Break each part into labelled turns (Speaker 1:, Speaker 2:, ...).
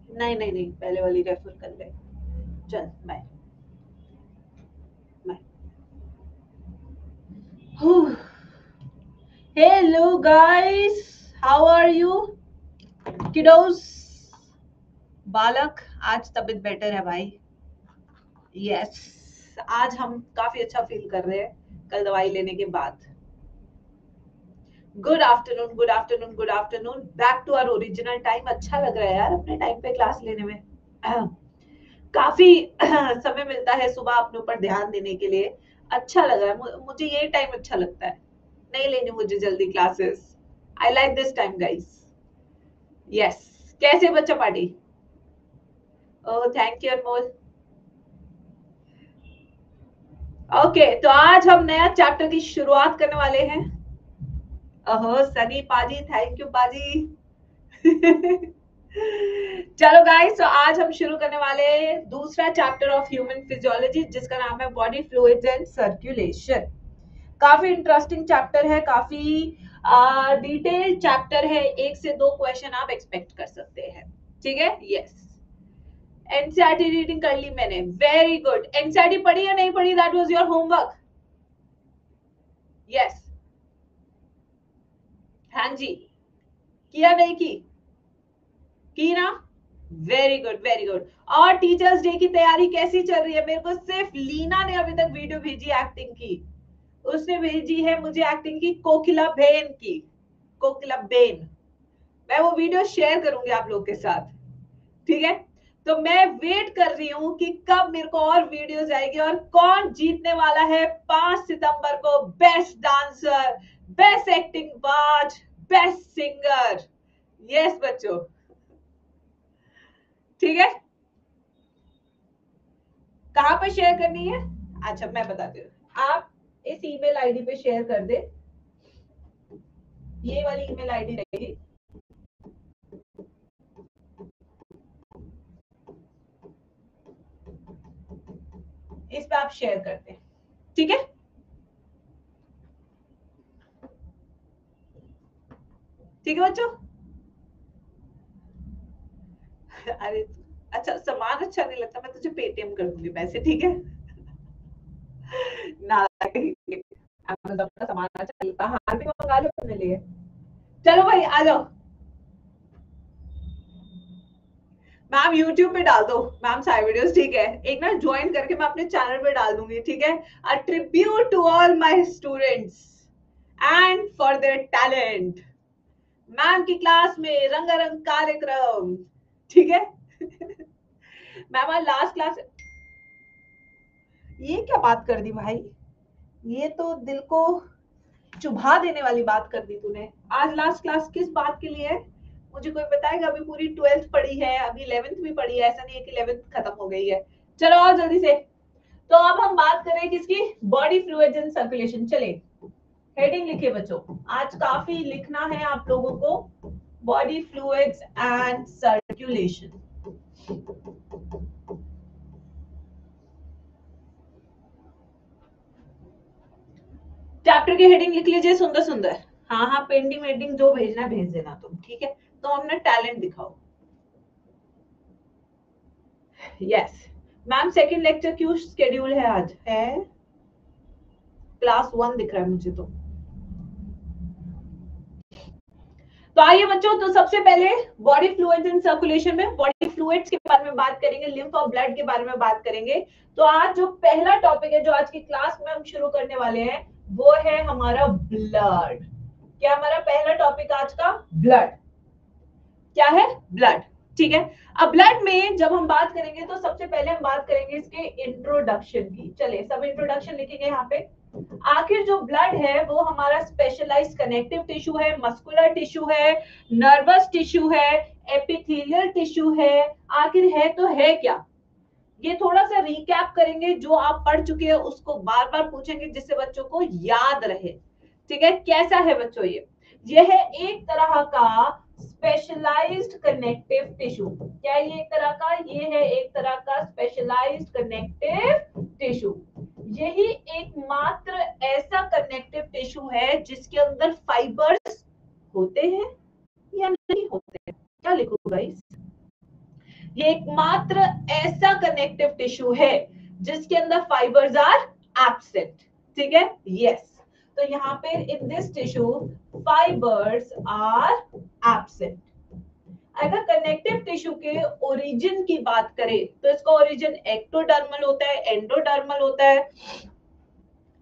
Speaker 1: नहीं नहीं नहीं, पहले वाली रेफर कर ले। चल bye bye. Hello guys, how are you kiddos? बालक, आज तबीयत बेटर है भाई। यस, आज हम काफी अच्छा फील कर रहे हैं कल दवाई लेने के बाद। Good afternoon, good afternoon, good afternoon. Back to our original time. अच्छा लग रहा है यार अपने टाइम पे क्लास लेने में। काफी समय मिलता है सुबह अपने ऊपर ध्यान देने के लिए। अच्छा लग रहा है मुझे, ये टाइम अच्छा लगता है। नहीं लेनी मुझे जल्दी classes. I like this time guys. Yes. कैसे बच्चा party? Oh thank you Anmol. Okay, तो आज हम नया चैप्टर की शुरुआत करने वाले हैं। ओहो सनी पाजी, थैंक यू पाजी। चलो गाइस, तो आज हम शुरू करने वाले हैं दूसरा चैप्टर ऑफ ह्यूमन फिजियोलॉजी, जिसका नाम है बॉडी फ्लूइड्स एंड सर्कुलेशन। काफी इंटरेस्टिंग चैप्टर है, काफी डिटेल्ड चैप्टर है। एक से दो क्वेश्चन आप एक्सपेक्ट कर सकते हैं। ठीक है? यस। एनसीईआरटी रीडिंग कर ली मैंने, वेरी गुड। एनसीईआरटी पढ़ी या नहीं पढ़ी? That was your homework. Yes. हाँ जी, किया नहीं की ना? Very good very good. और टीचर्स डे की तैयारी कैसी चल रही है? मेरे को सिर्फ लीना ने अभी तक वीडियो भेजी एक्टिंग की। उसने भेजी है मुझे एक्टिंग की कोकिला बेन की। कोकिला बेन। मैं वो वीडियो शेयर करूंगी आप लोग के साथ। ठीक है? तो मैं वेट कर रही हूं कि कब मेरे को और वीडियोस आएगी और कौन जीतने वाला है 5 सितंबर को बेस्ट डांसर, बेस्ट एक्टिंग बाज, बेस्ट सिंगर। यस बच्चों, ठीक है? कहां पर शेयर करनी है? अच्छा मैं बताती हूँ। आप इस ईमेल आईडी पे शेयर कर दे। ये वाली ईमेल आईडी रहेगी। इस पे आप शेयर करते हैं। ठीक है? ठीक है बच्चों? अरे अच्छा, सामान अच्छा नहीं लगता, मैं तुझे पेटीएम कर दूंगी पैसे। ठीक है? ना अमेज़न का सामान अच्छा लगता, हार भी मंगा लो अपने लिए। चलो भाई आ जाओ। मैम यूट्यूब पे डाल दो मैम सारी वीडियोस। ठीक है? एक ना ज्वाइन करके मैं अपने चैनल पे डाल दूंगी। ठीक है? A tribute to all my students and for their talent. Ma'am की क्लास में रंगारंग कार्यक्रम। ठीक है? मैम आज लास्ट क्लास। ये क्या बात कर दी भाई? ये तो दिल को चुभा देने वाली बात कर दी तूने। आज लास्ट क्लास किस बात के लिए है? मुझे कोई बताएगा? अभी पूरी 12th पढ़ी है, अभी 11th भी पढ़ी है। ऐसा नहीं है कि 11th खत्म हो गई है। चलो और जल्दी से। तो अब हम बात करें किसकी? Body fluids and circulation. चले, हेडिंग लिखिए बच्चों। आज काफी लिखना है आप लोगों को। Body fluids and circulation. Chapter की हेडिंग लिख लीजिए सुंदर सुंदर। हाँ हाँ, पेंडिंग वेंडिंग जो भेजना भेज देना तुम। ठीक है? तो अपना टैलेंट दिखाओ। यस। मैम सेकंड लेक्चर क्यों स्केड्यूल है? आज है क्लास 1 दिख रहा है मुझे तो आइए बच्चों, तो सबसे पहले बॉडी फ्लूइड्स एंड सर्कुलेशन में बॉडी फ्लूइड्स के बारे में बात करेंगे, लिम्फ और ब्लड के बारे में बात करेंगे। तो आज जो पहला टॉपिक है जो आज की क्लास में हम शुरू करने वाले हैं वो है हमारा ब्लड। क्या हमारा पहला टॉपिक आज का? ब्लड। क्या है? ब्लड। ठीक है? अब ब्लड में जब हम बात करेंगे तो सबसे पहले हम बात करेंगे इसके इंट्रोडक्शन की। चलिए सब इंट्रोडक्शन लिखेंगे यहाँ पे। आखिर जो ब्लड है वो हमारा स्पेशलाइज्ड कनेक्टिव टिश्यू है, मस्कुलर टिश्यू है, नर्वस टिश्यू है, एपिथेलियल टिश्यू है। आखिर है तो है क्या? ये थोड़ा सा रिकैप करेंगे। जो आप पढ़ चुके हैं उसको बार बार पूछेंगे जिससे बच्चों को याद रहे। ठीक है? कैसा है बच्चों ये है एक तरह का स्पेशलाइज्ड कनेक्टिव टिश्यू। क्या ये एक तरह का? ये है एक तरह का स्पेशलाइज्ड कनेक्टिव टिश्यू। यही एकमात्र ऐसा कनेक्टिव टिश्यू है जिसके अंदर फाइबर्स होते हैं या नहीं होते हैं? क्या लिखूं गाइस? ये एकमात्र ऐसा कनेक्टिव टिश्यू है जिसके अंदर फाइबर्स आर एब्सेंट, ठीक है, यस। तो यहाँ पे in this tissue fibres are absent. अगर कनेक्टिव टिश्यू के ओरिजिन की बात करें तो इसका ओरिजिन एक्टोडर्मल होता है, एंडोडर्मल होता है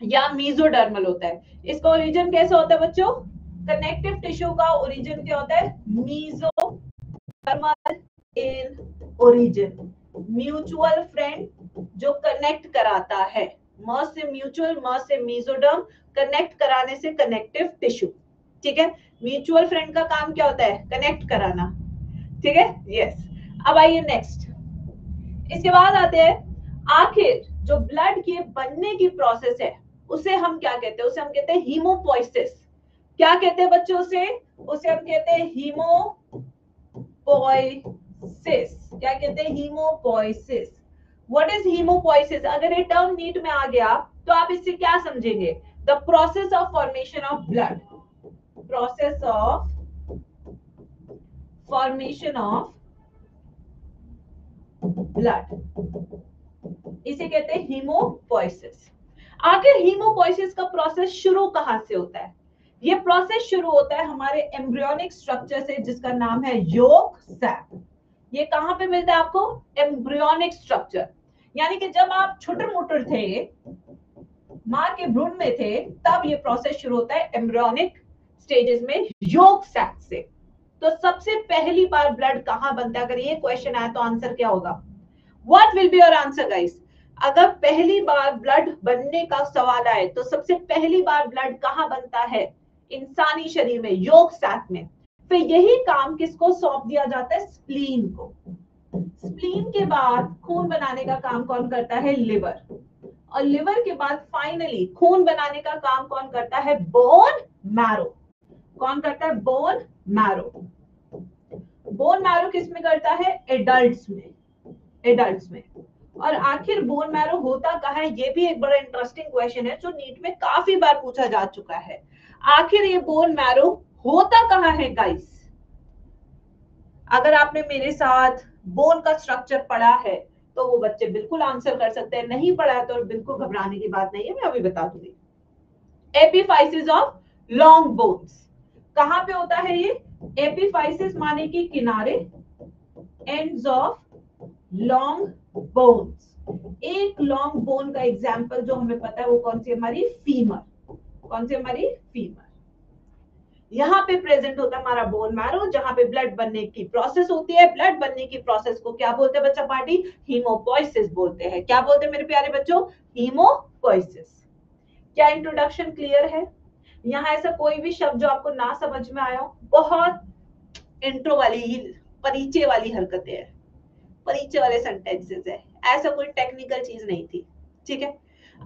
Speaker 1: या मीजोडर्मल होता है। इसका ओरिजिन कैसे होता है बच्चों? कनेक्टिव टिश्यू का ओरिजिन क्या होता है? Mesodermal in origin. Mutual friend जो कनेक्ट कराता है, म से म्यूचुअल, म से मीजोडर्म, कनेक्ट कराने से कनेक्टिव टिश्यू, ठीक है। म्यूचुअल फ्रेंड का काम क्या होता है? कनेक्ट कराना, ठीक है, यस। अब आइए नेक्स्ट, इसके बाद आते हैं आखिर जो ब्लड के बनने की प्रोसेस है उसे हम क्या कहते हैं? उसे हम कहते हैं हीमोपोइसिस। क्या कहते हैं बच्चों उसे? उसे हम कहते हैं हीमोपोइसिस। क्या कहते हैं? हीमोपोइसिस। What is haemopoiesis? अगर ये टर्म नीट में आ गया तो आप इससे क्या समझेंगे? The process of formation of blood, process of formation of blood, इसे कहते हैं हीमोपोइसिस। आखिर हीमोपोइसिस का प्रोसेस शुरू कहां से होता है? ये प्रोसेस शुरू होता है हमारे एम्ब्रियोनिक स्ट्रक्चर से जिसका नाम है योक सैक। ये कहां पे मिलता है आपको? एम्ब्रियोनिक स्ट्रक्चर, यानी कि जब आप छोटे मोटे थे, मां के भ्रूण में थे, तब ये प्रोसेस शुरू होता है एम्ब्रियोनिक स्टेजेस में योक सैक से। तो सबसे पहली बार ब्लड कहां बनता है? अगर ये क्वेश्चन आया तो आंसर क्या होगा? What will be your answer guys? अगर पहली बार ब्लड बनने का सवाल आए तो सबसे पहली बार ब्लड कहां बनता है? इंसानी शरीर में, योक सैक में। फिर यही काम किसको सौंप दिया जाता है? स्प्लीन को। स्प्लीन के बाद खून बनाने का काम कौन करता है? लिवर। और लिवर के बाद फाइनली खून बनाने का काम कौन करता है? Bone marrow. कौन करता है? Bone marrow. बोन मैरो किस में करता है? एडल्ट्स में, एडल्ट्स में। और आखिर बोन मैरो होता कहाँ है? ये भी एक बड़ा इंटरेस्टिंग क्वेश्चन है जो नीट में काफी बार पूछा जा चुका है। आखिर ये बोन मैरो होता कहाँ है गाइस? अगर आपने मेरे साथ बोन का स्ट्रक्चर पढ़ा है तो वो बच्चे बिल्कुल आंसर कर सकते हैं, नहीं पढ़ा है तो बिल्कुल घबराने की बात नहीं है, मैं अभी बता दूंगी। एपिफाइसिस ऑफ लॉन्ग बोन्स कहां पे होता है ये? एपिफाइसिस माने कि किनारे, एंड्स ऑफ लॉन्ग बोन्स। एक लॉन्ग बोन का एग्जांपल जो हमें पता है वो कौन सी? हमारी फीमर। कौन सी? हमारी फीमर। यहाँ पे प्रेजेंट होता है हमारा बोन मैरो जहां पे ब्लड बनने की प्रोसेस होती है। ब्लड बनने की प्रोसेस को क्या बोलते हैं बच्चा पार्टी? हीमोपोइसिस बोलते हैं। क्या बोलते हैं मेरे प्यारे बच्चों? हीमोपोइसिस। क्या इंट्रोडक्शन क्लियर है? यहाँ ऐसा कोई भी शब्द जो आपको ना समझ में आया हो? बहुत इंट्रो वाली, परिचय वाली हरकतें हैं, परिचय वाले सेंटेंसेस है, ऐसा कोई टेक्निकल चीज नहीं थी, ठीक है।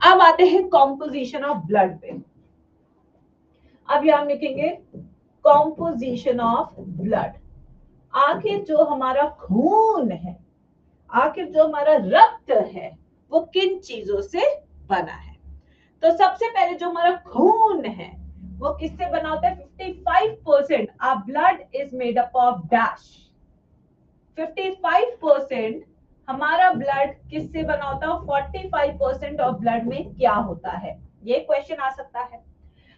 Speaker 1: अब आते हैं कॉम्पोजिशन ऑफ ब्लड पे। अब यहां लिखेंगे कॉम्पोजिशन ऑफ ब्लड। आखिर जो हमारा खून है, आखिर जो हमारा रक्त है, वो किन चीजों से बना है? तो सबसे पहले जो हमारा खून है वो किससे बना होता है? 55% our blood is made up of dash. 55% हमारा ब्लड किससे बना होता है? 45% ऑफ ब्लड में क्या होता है? ये क्वेश्चन आ सकता है।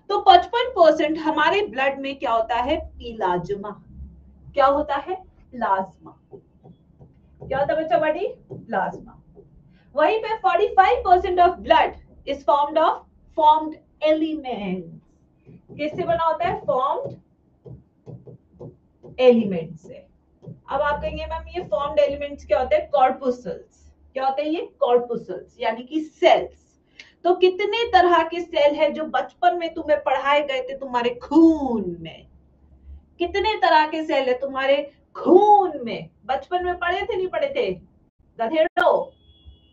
Speaker 1: तो 55% हमारे ब्लड में क्या होता है? प्लाज्मा। क्या होता है? प्लाज्मा। क्या होता है बच्चा बड़ी? प्लाज्मा। वहीं पे 45% of blood is formed elements. किससे बना होता है? फॉर्म्ड एलिमेंट से। अब आप कहेंगे मैम ये फॉर्म्ड एलिमेंट्स क्या होते हैं? कॉर्पुसल्स। क्या होते हैं ये? कॉर्पुसल्स, यानी कि सेल्स। तो कितने तरह के सेल है जो बचपन में तुम्हें पढ़ाए गए थे तुम्हारे खून में? कितने तरह के सेल है तुम्हारे खून में? बचपन में पढ़े थे, नहीं पढ़े थे? गधेड़ो,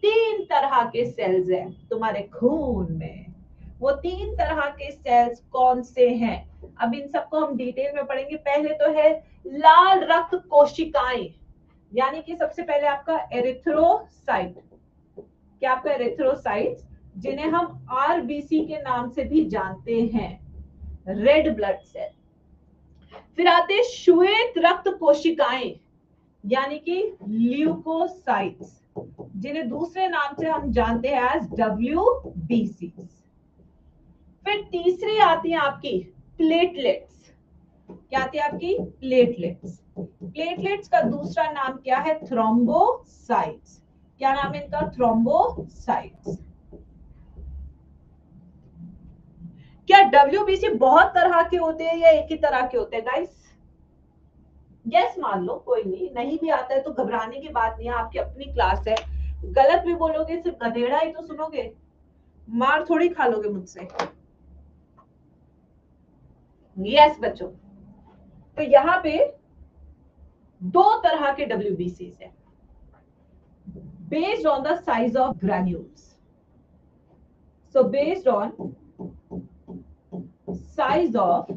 Speaker 1: 3 तरह के सेल्स हैं तुम्हारे खून में। वो 3 तरह के सेल्स कौन से हैं? अब इन सबको हम डिटेल में पढ़ेंगे। पहले तो है लाल रक्त कोशिकाएं, यानी कि सबसे पहले आपका एरिथ्रोसाइट। क्या? आपका एरिथ्रोसाइट, जिन्हें हम आरबीसी के नाम से भी जानते हैं, रेड ब्लड सेल। फिर आते श्वेत रक्त कोशिकाएं, यानी कि ल्यूकोसाइट्स, जिन्हें दूसरे नाम से हम जानते हैं एज WBC। फिर तीसरी आती है आपकी प्लेटलेट्स। क्या आती है आपकी? प्लेटलेट्स। प्लेटलेट्स का दूसरा नाम क्या है? थ्रोम्बोसाइट्स। क्या नाम है इनका? थ्रोम्बोसाइट्स। क्या WBC बहुत तरह के होते हैं या एक ही तरह के होते हैं गाइस? यस मान लो, कोई नहीं भी आता है तो घबराने की बात नहीं है, आपकी अपनी क्लास है। गलत भी बोलोगे सिर्फ गधेड़ा ही तो सुनोगे, मार थोड़ी खा लोगे मुझसे। यस बच्चों, तो यहाँ पे दो तरह के WBCs है based on the size of granules. So based on size of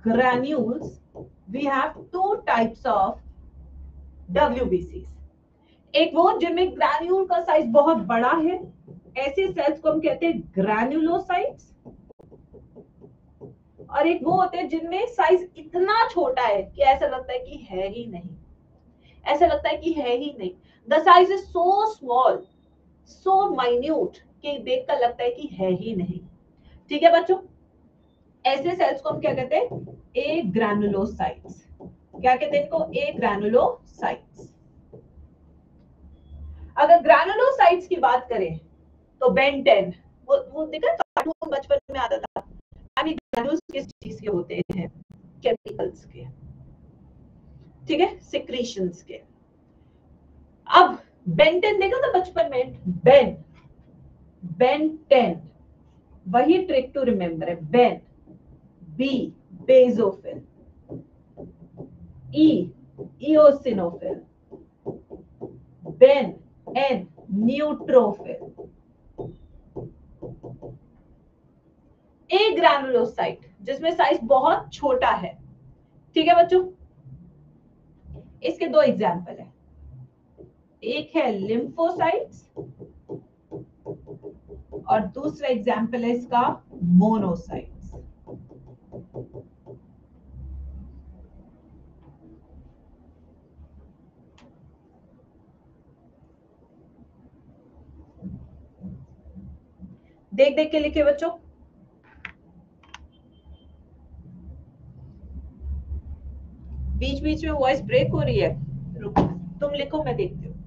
Speaker 1: granules, we have two types of WBCs. एक वो जिनमें ग्रैन्यूल का साइज बहुत बड़ा है, ऐसे सेल्स को हम कहते हैं ग्रैन्युलोसाइट्स। और एक वो होते हैं जिनमें साइज इतना छोटा है कि ऐसा लगता है कि है ही नहीं, ऐसा लगता है कि है ही नहीं। The size is so small, so minute कि देखकर लगता है कि है ही नहीं। ठीक है बच्चों, ऐसे सेल्स को हम क्या कहते हैं? ए ग्रैनुलोसाइट्स। क्या कहते हैं इनको? ए ग्रैनुलोसाइट्स। अगर ग्रैनुलोसाइट्स की बात करें तो बेन 10, वो देखा कार्टून बचपन में आता था, यानी ग्रैन्यूल्स किस चीज के होते हैं? केमिकल्स के, ठीक है, सिक्रीशंस के। अब बेन 10 देखा था बचपन में? बेन 10, वही ट्रिक टू रिमेम्बर है। बेन, बी बेसोफिल, ई इओसिनोफिल, बेन एन न्यूट्रोफिल। ए ग्रैनुलोसाइट जिसमें साइज बहुत छोटा है। ठीक है बच्चों, इसके दो एग्जाम्पल है, एक है लिम्फोसाइट्स और दूसरा एग्जाम्पल है इसका मोनोसाइट्स। देख देख के लिखे बच्चों। बीच बीच में वॉइस ब्रेक हो रही है, रुको, तुम लिखो मैं देखती हूँ।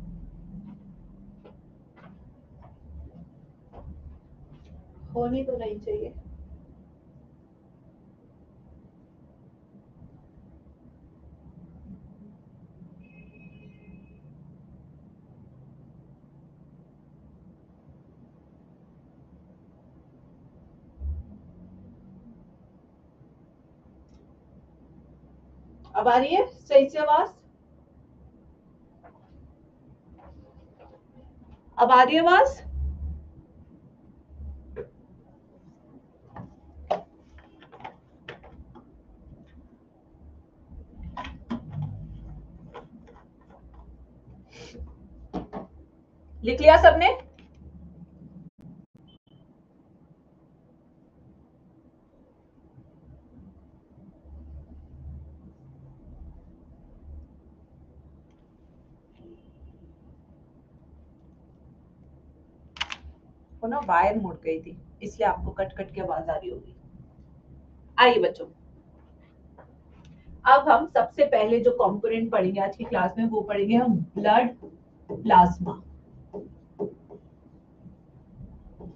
Speaker 1: होनी तो नहीं चाहिए। अब आ रही है सही से आवाज? अब आ रही है आवाज? लिख लिया सबने? वो ना वायर मुड़ गई थी, इसलिए आपको कट कट के आवाज आ रही होगी। आइए बच्चों, अब हम सबसे पहले जो कंपोनेंट पढ़ेंगे आज की क्लास में वो पढ़ेंगे हम blood plasma.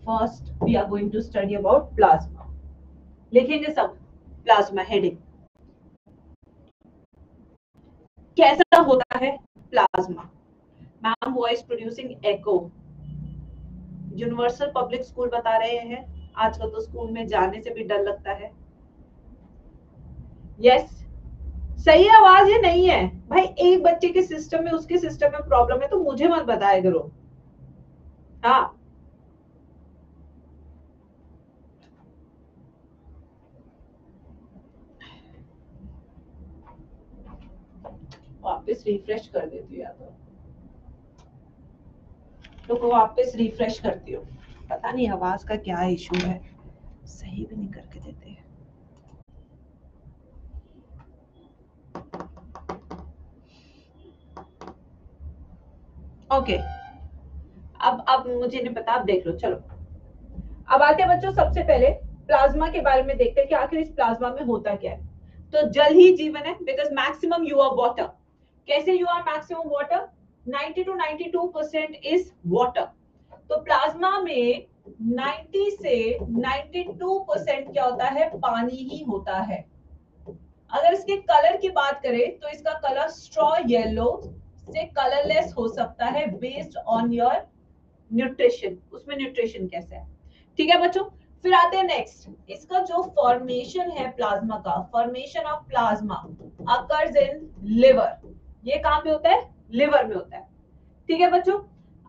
Speaker 1: First we are going to study about plasma. लिखेंगे सब प्लाज्मा हेडिंग। कैसा होता है plasma? Ma'am voice producing echo, universal public school बता रहे हैं, आजकल तो स्कूल में जाने से भी डर लगता है। यस, सही आवाज है नहीं है भाई? एक बच्चे के सिस्टम में उसके सिस्टम में प्रॉब्लम है तो मुझे मत बताया करो। हाँ, वापस रिफ्रेश कर देती हूँ, या तो वापस रिफ्रेश करती हूँ। पता नहीं आवाज का क्या इशू है, सही भी नहीं करके देते हैं। ओके, अब मुझे नहीं पता, आप देख लो। चलो अब आते हैं बच्चों सबसे पहले प्लाज्मा के बारे में देखते हैं कि आखिर इस प्लाज्मा में होता क्या है। तो जल ही जीवन है, because maximum you are water. कैसे you are maximum water? 90 to 92% is water. तो प्लाज्मा में 90 से 92% क्या होता है? पानी ही होता है। अगर इसके कलर की बात करें तो इसका कलर स्ट्रॉ येलो से कलरलेस हो सकता है बेस्ड ऑन योर न्यूट्रिशन, उसमें न्यूट्रिशन कैसा है। ठीक है बच्चों, फिर आते हैं नेक्स्ट, इसका जो फॉर्मेशन है प्लाज्मा का, formation of plasma occurs in liver. ये कहां पे होता है? लिवर में होता है। ठीक है बच्चों,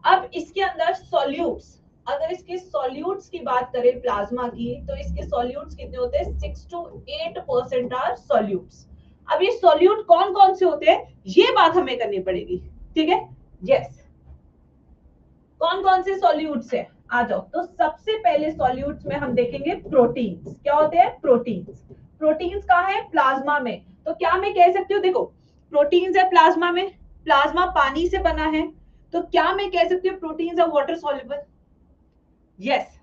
Speaker 1: अब इसके अंदर सॉल्यूट्स, अगर इसके सॉल्यूट्स की बात करें प्लाज्मा की, तो इसके सॉल्यूट्स कितने होते हैं? 6 to 8% आर सॉल्यूट्स। अब ये सॉल्यूट कौन कौन से होते हैं, ये बात हमें करनी पड़ेगी। ठीक है, यस, कौन कौन से सॉल्यूट्स है? आ जाओ। तो सबसे पहले सॉल्यूट्स में हम देखेंगे प्रोटीन्स। क्या होते हैं? प्रोटीन्स। प्रोटीन्स कहाँ है? प्लाज्मा में। तो क्या मैं कह सकती हूँ, देखो प्रोटीन्स है प्लाज्मा में, प्लाज्मा पानी से बना है, तो क्या मैं कह सकती हूँ proteins are water soluble? Yes.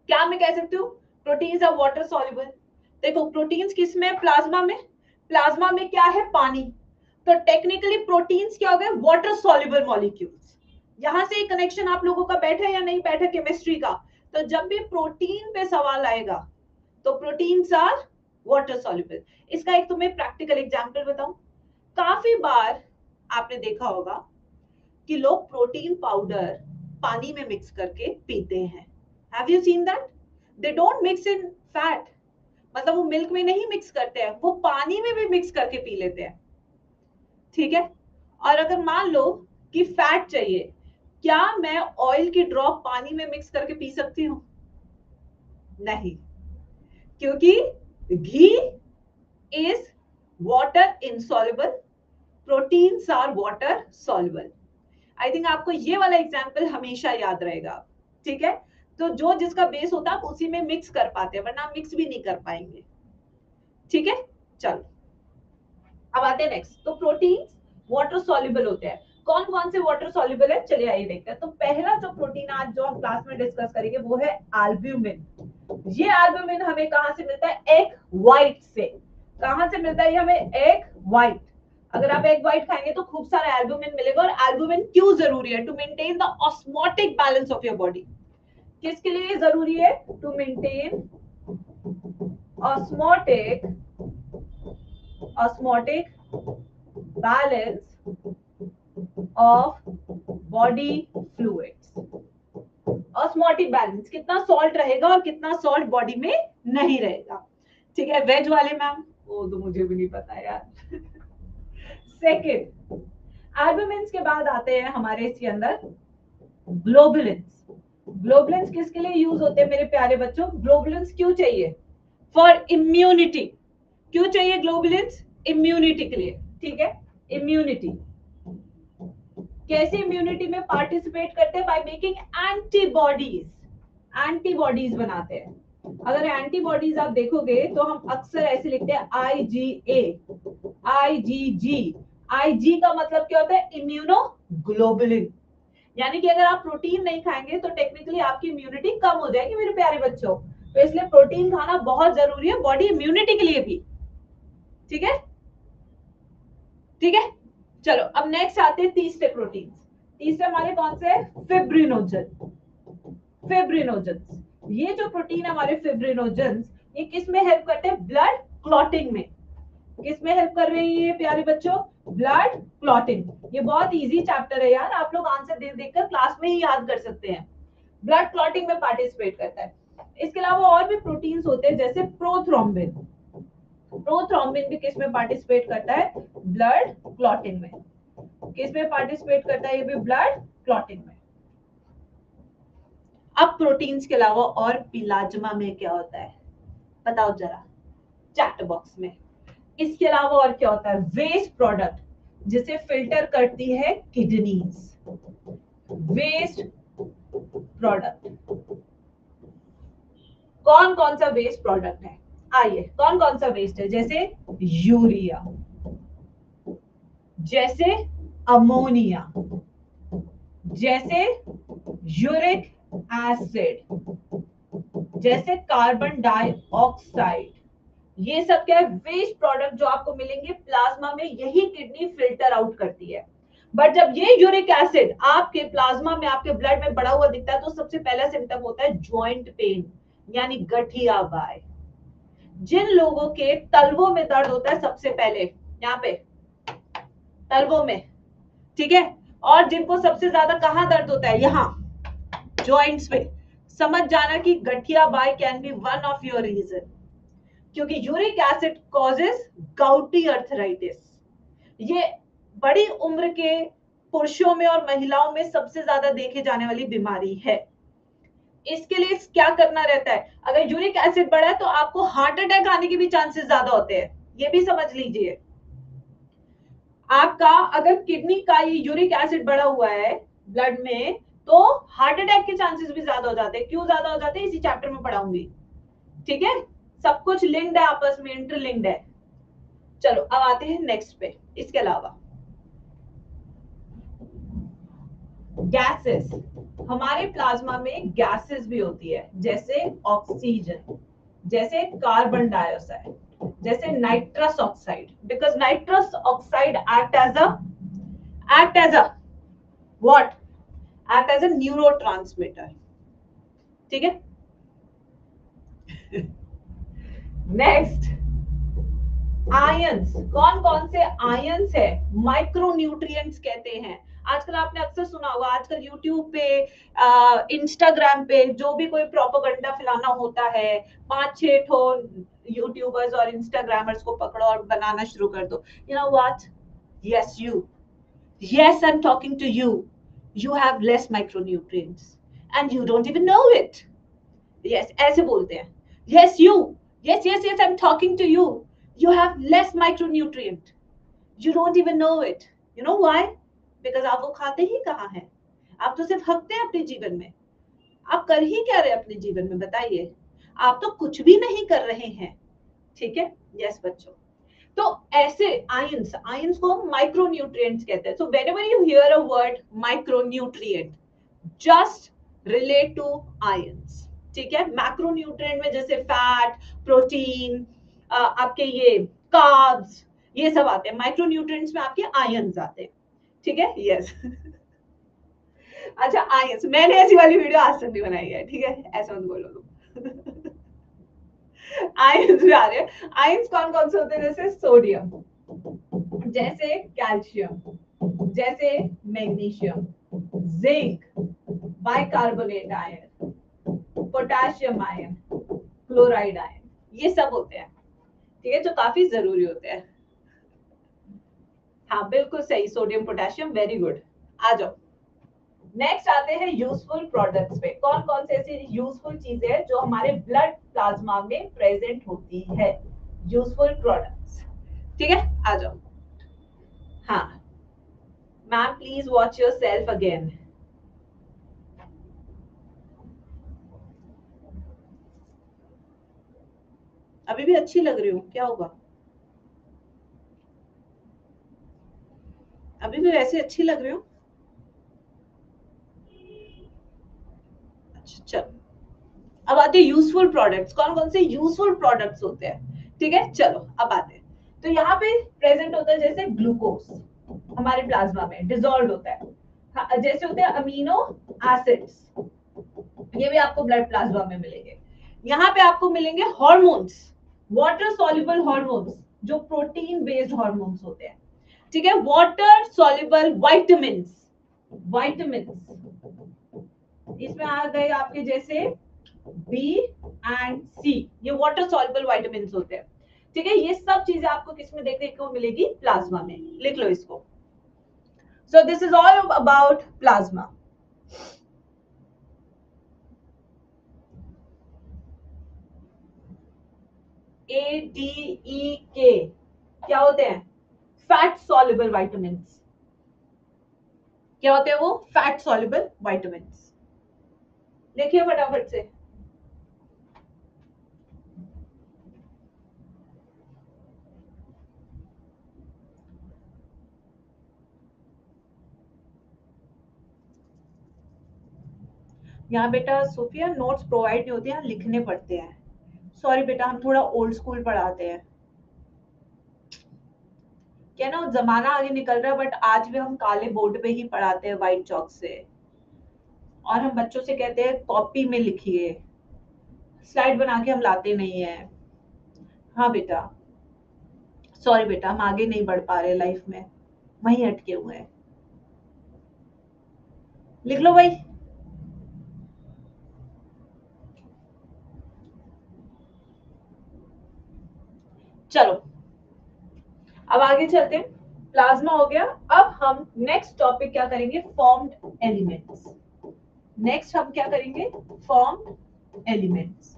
Speaker 1: क्या मैं कह सकती हूँ प्रोटीन्स आर वाटर सॉल्युबल? देखो प्रोटीन्स किस में? प्लाज्मा में। प्लाज्मा में क्या है? पानी। तो टेक्निकली प्रोटीन्स क्या हो गए? Water soluble molecules. यहां से एक कनेक्शन आप लोगों का बैठा या नहीं बैठा केमिस्ट्री का? तो जब भी प्रोटीन पे सवाल आएगा तो प्रोटीन्स आर वाटर सॉल्युबल। इसका एक तुम्हें प्रैक्टिकल एग्जांपल बताऊं। काफी बार आपने देखा होगा कि लोग प्रोटीन पाउडर पानी में मिक्स करके पीते हैं। Have you seen that? They don't mix in fat, मतलब वो मिल्क में नहीं मिक्स करते हैं, वो पानी में भी मिक्स करके पी लेते हैं। ठीक है, और अगर मान लो कि फैट चाहिए, क्या मैं ऑयल की ड्रॉप पानी में मिक्स करके पी सकती हूँ? नहीं, क्योंकि घी is water insoluble, proteins are water soluble. I think आपको ये वाला एग्जाम्पल हमेशा याद रहेगा। ठीक है, तो जो जिसका बेस होता है आप उसी में मिक्स कर पाते हैं, वरना मिक्स भी नहीं कर पाएंगे। ठीक है, चलो अब आते हैं नेक्स्ट। तो प्रोटीन वाटर सॉल्युबल होते हैं। कौन कौन से वाटर सॉल्युबल है, चलिए आइए देखते हैं। तो पहला जो प्रोटीन आज जो हम क्लास में डिस्कस करेंगे वो है एल्ब्यूमिन। ये एल्ब्यूमिन हमें कहां से मिलता है? एग व्हाइट से। कहां से मिलता है ये हमें? Egg white. अगर आप एग व्हाइट खाएंगे तो खूब सारा एल्ब्यूमिन मिलेगा। और एल्ब्यूमिन क्यों जरूरी है? To maintain the osmotic balance of your body. किसके लिए जरूरी है? To maintain osmotic balance of body fluids. Osmotic balance, कितना सॉल्ट रहेगा और कितना सॉल्ट बॉडी में नहीं रहेगा। ठीक है, वेज वाले मैम वो तो मुझे भी नहीं पता यार। सेकेंड, एल्बुमिन्स के बाद आते हैं हमारे इसके अंदर ग्लोबुलिन्स। ग्लोबुलिन्स किसके लिए यूज होते हैं मेरे प्यारे बच्चों? ग्लोबुलिन्स क्यों चाहिए? For immunity. क्यों चाहिए ग्लोबुलिन्स? इम्यूनिटी के लिए। ठीक है, इम्यूनिटी। कैसे इम्यूनिटी में पार्टिसिपेट करते हैं? By making antibodies. एंटीबॉडीज बनाते हैं। अगर एंटीबॉडीज आप देखोगे तो हम अक्सर ऐसे लिखते हैं IgA, IgG। IG का मतलब क्या होता है? इम्यूनोग्लोबुलिन। यानी कि अगर आप प्रोटीन नहीं खाएंगे तो टेक्निकली आपकी इम्यूनिटी कम हो जाएगी मेरे प्यारे बच्चों। तो इसलिए प्रोटीन खाना बहुत जरूरी है बॉडी इम्यूनिटी के लिए भी। ठीक है, ठीक है, चलो अब नेक्स्ट आते हैं तीसरे प्रोटीन। तीसरे हमारे कौन से हैं? फिब्रिनोजन। फिब्रिनोजेंस, ये जो प्रोटीन है हमारे फिब्रिनोजेंस, ये किस में हेल्प करते हैं? ब्लड क्लॉटिंग में। किस में हेल्प कर रही है ये प्यारे बच्चों? Blood clotting. ये बहुत इजी चैप्टर है यार, आप लोग आंसर देख देखकर क्लास में ही याद कर सकते हैं। ब्लड क्लॉटिंग में पार्टिसिपेट करता है। इसके अलावा और भी प्रोटीन्स होते हैं जैसे प्रोथ्रोम्बिन। प्रोथ्रोम्बिन भी किस में पार्टिसिपेट करता है? ब्लड क्लॉटिंग में। किस में पार्टिसिपेट करता है ये भी? ब्लड क्लॉटिंग में। अब प्रोटीन्स के अलावा और प्लाज्मा में क्या होता है बताओ जरा चैट बॉक्स में। इसके अलावा और क्या होता है? वेस्ट प्रोडक्ट, जिसे फिल्टर करती है किडनीज। वेस्ट प्रोडक्ट, कौन कौन सा वेस्ट प्रोडक्ट है? आइए, कौन कौन सा वेस्ट है? जैसे यूरिया, जैसे अमोनिया, जैसे यूरिक एसिड, जैसे कार्बन डाइऑक्साइड, ये सब क्या है, वेस्ट प्रोडक्ट जो आपको मिलेंगे प्लाज्मा में, यही किडनी फिल्टर आउट करती है। बट जब ये यूरिक एसिड आपके प्लाज्मा में, आपके ब्लड में बढ़ा हुआ दिखता है, तो सबसे पहला सिम्टम होता है जॉइंट पेन, यानी गठिया बाय। जिन लोगों के तलवों में दर्द होता है सबसे पहले, यहाँ पे तलवों में, ठीक है, और जिनको सबसे ज्यादा कहां दर्द होता है, यहाँ जॉइंट्स पे, समझ जाना कि गठिया by can be one of your reason, क्योंकि uric acid causes gouty arthritis. ये बड़ी उम्र के पुरुषों में और महिलाओं में सबसे ज्यादा देखे जाने वाली बीमारी है। इसके लिए क्या करना रहता है, अगर यूरिक एसिड बढ़ा है तो आपको हार्ट अटैक आने के भी चांसेस ज्यादा होते हैं, ये भी समझ लीजिए। आपका अगर किडनी का ये यूरिक एसिड बढ़ा हुआ है ब्लड में, तो हार्ट अटैक के चांसेस भी ज्यादा हो जाते हैं। क्यों ज्यादा हो जाते हैं, इसी चैप्टर में पढ़ाऊंगी, ठीक है। सब कुछ लिंक्ड है, आपस में इंटरलिंक्ड है। चलो अब आते हैं नेक्स्ट पे। इसके अलावा गैसेस, हमारे प्लाज्मा में गैसेस भी होती है, जैसे ऑक्सीजन, जैसे कार्बन डाइऑक्साइड, जैसे nitrous oxide, because nitrous oxide act as a what, act as a neurotransmitter, ठीक है। नेक्स्ट, आयंस, कौन कौन से आयंस है, माइक्रोन्यूट्रिएंट्स कहते हैं। आजकल आपने अक्सर सुना होगा, आजकल यूट्यूब पे, इंस्टाग्राम पे जो भी कोई प्रोपेगेंडा फैलाना होता है, 5-6 ठो यूट्यूबर्स और इंस्टाग्रामर्स को पकड़ो और बनाना शुरू कर दो, you know what, yes you, yes I'm talking to you, you have less micronutrients and you don't even know it, yes ऐसे बोलते हैं, yes you, yes I'm talking to you, you have less micronutrient, you don't even know it, you know why, because आप वो खाते ही कहाँ हैं, आप तो सिर्फ हकते हैं अपने जीवन में, आप कर ही क्या रहे अपने जीवन में बताइए, आप तो कुछ भी नहीं कर रहे हैं, ठीक है। यस बच्चों, तो ऐसे आयंस, आयंस को हम माइक्रोन्यूट्रिएंट्स कहते हैं। So whenever you hear a word micronutrient, just relate to ions, ठीक है। मैक्रोन्यूट्रिएंट में जैसे फैट, प्रोटीन, आपके ये कार्ब्स, ये सब आते हैं। माइक्रोन्यूट्रिएंट्स में आपके आयंस आते हैं, ठीक है। यस अच्छा, आयंस, मैंने ऐसी वाली वीडियो आज तक नहीं बनाई है, ठीक है, ऐसा मत बोलो तुम। आयंस भी आ रहे हैं। आयंस कौन कौन से होते हैं, जैसे सोडियम, जैसे कैल्शियम, जैसे magnesium, zinc, bicarbonate ion, potassium ion, chloride ion, ये सब होते हैं, ठीक है, जो काफी जरूरी होते हैं। हाँ बिल्कुल सही, सोडियम पोटेशियम, वेरी गुड। आ जाओ, नेक्स्ट आते हैं यूजफुल प्रोडक्ट्स पे। कौन कौन से ऐसी यूजफुल चीजें हैं जो हमारे ब्लड प्लाज्मा में प्रेजेंट होती है, यूजफुल प्रोडक्ट्स, ठीक है। आ जाओ। हाँ ma'am, please watch your self again. अभी भी अच्छी लग रही हूँ, क्या होगा, अभी भी वैसे अच्छी लग रही हूँ। अच्छा चलो, अब आते हैं यूजफुल प्रोडक्ट्स। कौन कौन से यूजफुल प्रोडक्ट्स होते हैं, ठीक है। चलो अब आते हैं, तो यहाँ पे प्रेजेंट होता है जैसे ग्लूकोज, हमारे प्लाज्मा में डिजोल्व होता है। हाँ, जैसे होते हैं अमीनो एसिड्स, ये भी आपको ब्लड प्लाज्मा में मिलेंगे। यहाँ पे आपको मिलेंगे हार्मोन्स, वाटर सॉल्युबल हार्मोन्स, जो प्रोटीन बेस्ड हार्मोन्स होते हैं, ठीक है। वाटर सॉल्युबल वाइटामिन, वाइटामिन इसमें आ गए आपके, जैसे बी एंड सी, ये वाटर सॉल्युबल वाइटामिन होते हैं, ठीक है। ये सब चीजें आपको किसमें देखने को मिलेगी, प्लाज्मा में, लिख लो इसको। So this is all about plasma. A D E के क्या होते हैं, फैट सॉल्युबल वाइटामिन, क्या होते हैं वो, फैट सॉल्युबल वाइटामिन, देखिए फटाफट से। यहाँ बेटा सोफिया नोट्स प्रोवाइड नहीं होते हैं, लिखने पड़ते हैं। सॉरी बेटा, हम थोड़ा ओल्ड स्कूल पढ़ाते हैं, क्या ना, जमाना आगे निकल रहा है, बट आज भी हम काले बोर्ड पे ही पढ़ाते हैं व्हाइट चॉक से, और हम बच्चों से कहते हैं कॉपी में लिखिए, स्लाइड बना के हम लाते नहीं है। हाँ बेटा, सॉरी बेटा, हम आगे नहीं बढ़ पा रहे लाइफ में, वहीं अटके हुए हैं। लिख लो भाई। चलो अब आगे चलते हैं। प्लाज्मा हो गया। अब हम नेक्स्ट टॉपिक क्या करेंगे, फॉर्म्ड एलिमेंट्स। नेक्स्ट हम क्या करेंगे, फॉर्म्ड एलिमेंट्स,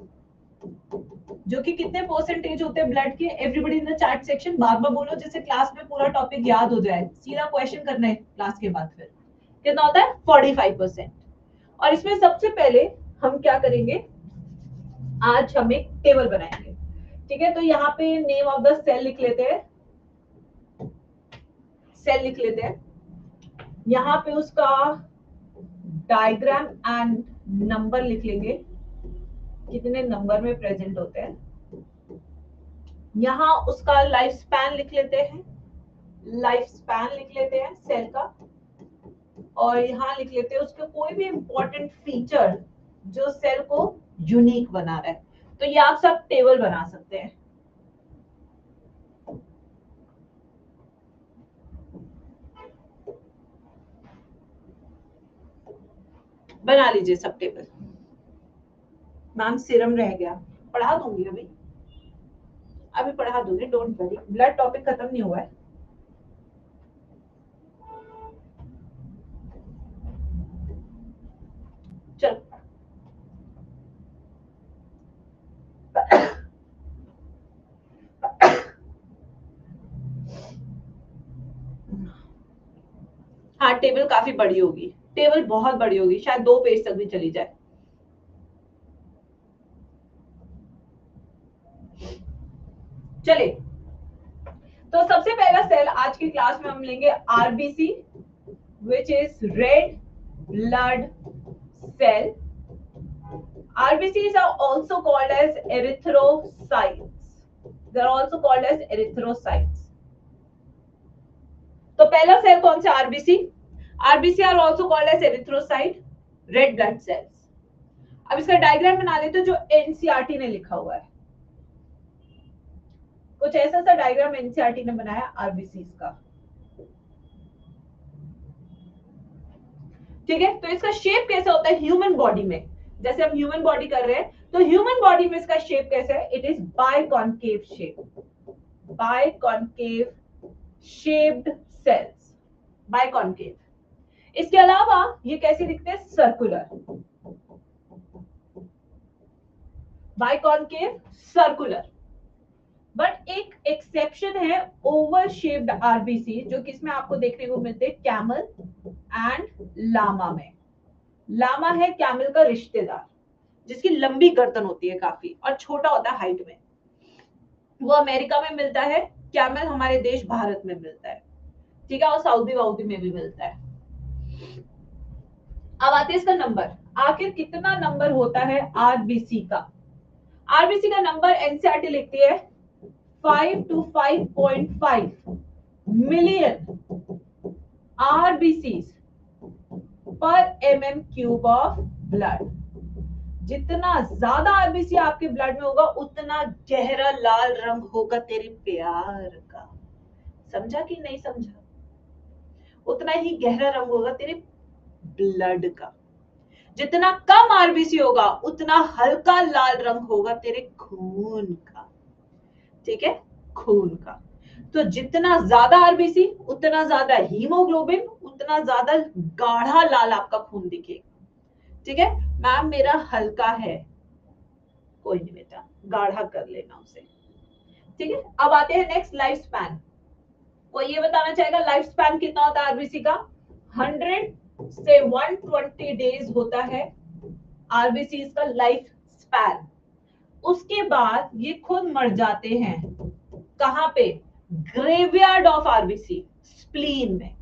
Speaker 1: जो कि कितने परसेंटेज होते हैं ब्लड के। Everybody in the chat section बार बार बोलो, जिससे क्लास में पूरा टॉपिक याद हो जाए। सीधा क्वेश्चन करना है क्लास के बाद। फिर कितना होता है, 45%। और इसमें सबसे पहले हम क्या करेंगे, आज हम एक टेबल बनाएंगे। ठीक है, तो यहाँ पे नेम ऑफ द सेल लिख लेते हैं, सेल लिख लेते हैं। यहाँ पे उसका डायग्राम एंड नंबर लिख लेंगे, कितने नंबर में प्रेजेंट होते हैं। यहाँ उसका लाइफ स्पैन लिख लेते हैं, लाइफ स्पैन लिख लेते हैं सेल का। और यहाँ लिख लेते हैं उसके कोई भी इंपॉर्टेंट फीचर जो सेल को यूनिक बना रहा है। तो ये आप सब टेबल बना सकते हैं। बना लीजिए सब टेबल। मैम सीरम रह गया, पढ़ा दूंगी अभी, अभी पढ़ा दूंगी, डोंट वरी, ब्लड टॉपिक खत्म नहीं हुआ है। चल हाँ, टेबल काफी बड़ी होगी, टेबल बहुत बड़ी होगी, शायद 2 पेज तक भी चली जाए। चलिए, तो सबसे पहला सेल आज की क्लास में हम लेंगे RBC, which is red blood cell. RBCs are also called as erythrocytes. They are also called as erythrocytes. तो पहला सेल कौन सा, RBC. RBC are also called as erythrocyte, red blood cells. अब इसका डायग्राम बना लेते हैं जो एनसीईआरटी ने लिखा हुआ है। कुछ ऐसा सा डायग्राम एनसीईआरटी ने बनाया आरबीसी का। ठीक है, तो इसका शेप कैसा होता है ह्यूमन बॉडी में, जैसे हम ह्यूमन बॉडी कर रहे हैं, तो ह्यूमन बॉडी में इसका शेप कैसा है, it is biconcave shape, biconcave shaped cells, biconcave. इसके अलावा ये कैसे दिखते हैं, सर्कुलर, बाइकॉन्केव सर्कुलर। बट एक एक्सेप्शन है, ओवल शेप्ड आरबीसी, जो किसमें आपको देखने को मिलते हैं, कैमल एंड लामा में। लामा है कैमल का रिश्तेदार, जिसकी लंबी गर्दन होती है काफी और छोटा होता है हाइट में, वो अमेरिका में मिलता है। कैमल हमारे देश भारत में मिलता है, ठीक है, और सऊदी वाउदी में भी मिलता है। अब आते हैं इसका नंबर, आखिर कितना नंबर होता है आरबीसी का। आरबीसी का नंबर एनसीईआरटी लिखती है 5 to 5.5 मिलियन आरबीसीज पर mm³ ऑफ ब्लड। जितना ज्यादा आरबीसी आपके ब्लड में होगा, उतना गहरा लाल रंग होगा तेरे प्यार का। समझा कि नहीं समझा, उतना ही गहरा रंग होगा तेरे ब्लड का। जितना कम आरबीसी होगा, उतना हल्का लाल रंग होगा तेरे खून का। ठीक है, खून का। तो जितना ज्यादा आरबीसी, उतना ज्यादा हीमोग्लोबिन, उतना ज्यादा गाढ़ा लाल आपका खून दिखेगा। ठीक है मैम, मेरा हल्का है, कोई नहीं बेटा, गाढ़ा कर लेना उसे। ठीक है, अब आते हैं नेक्स्ट, लाइफ स्पैन। वो ये बताना चाहेगा लाइफ स्पैन कितना होता है आरबीसी का। 100 से 120 डेज होता है आरबीसी का लाइफ स्पैन। उसके बाद ये खुद मर जाते हैं, कहां पे, ग्रेवयार्ड ऑफ आरबीसी, स्प्लीन में।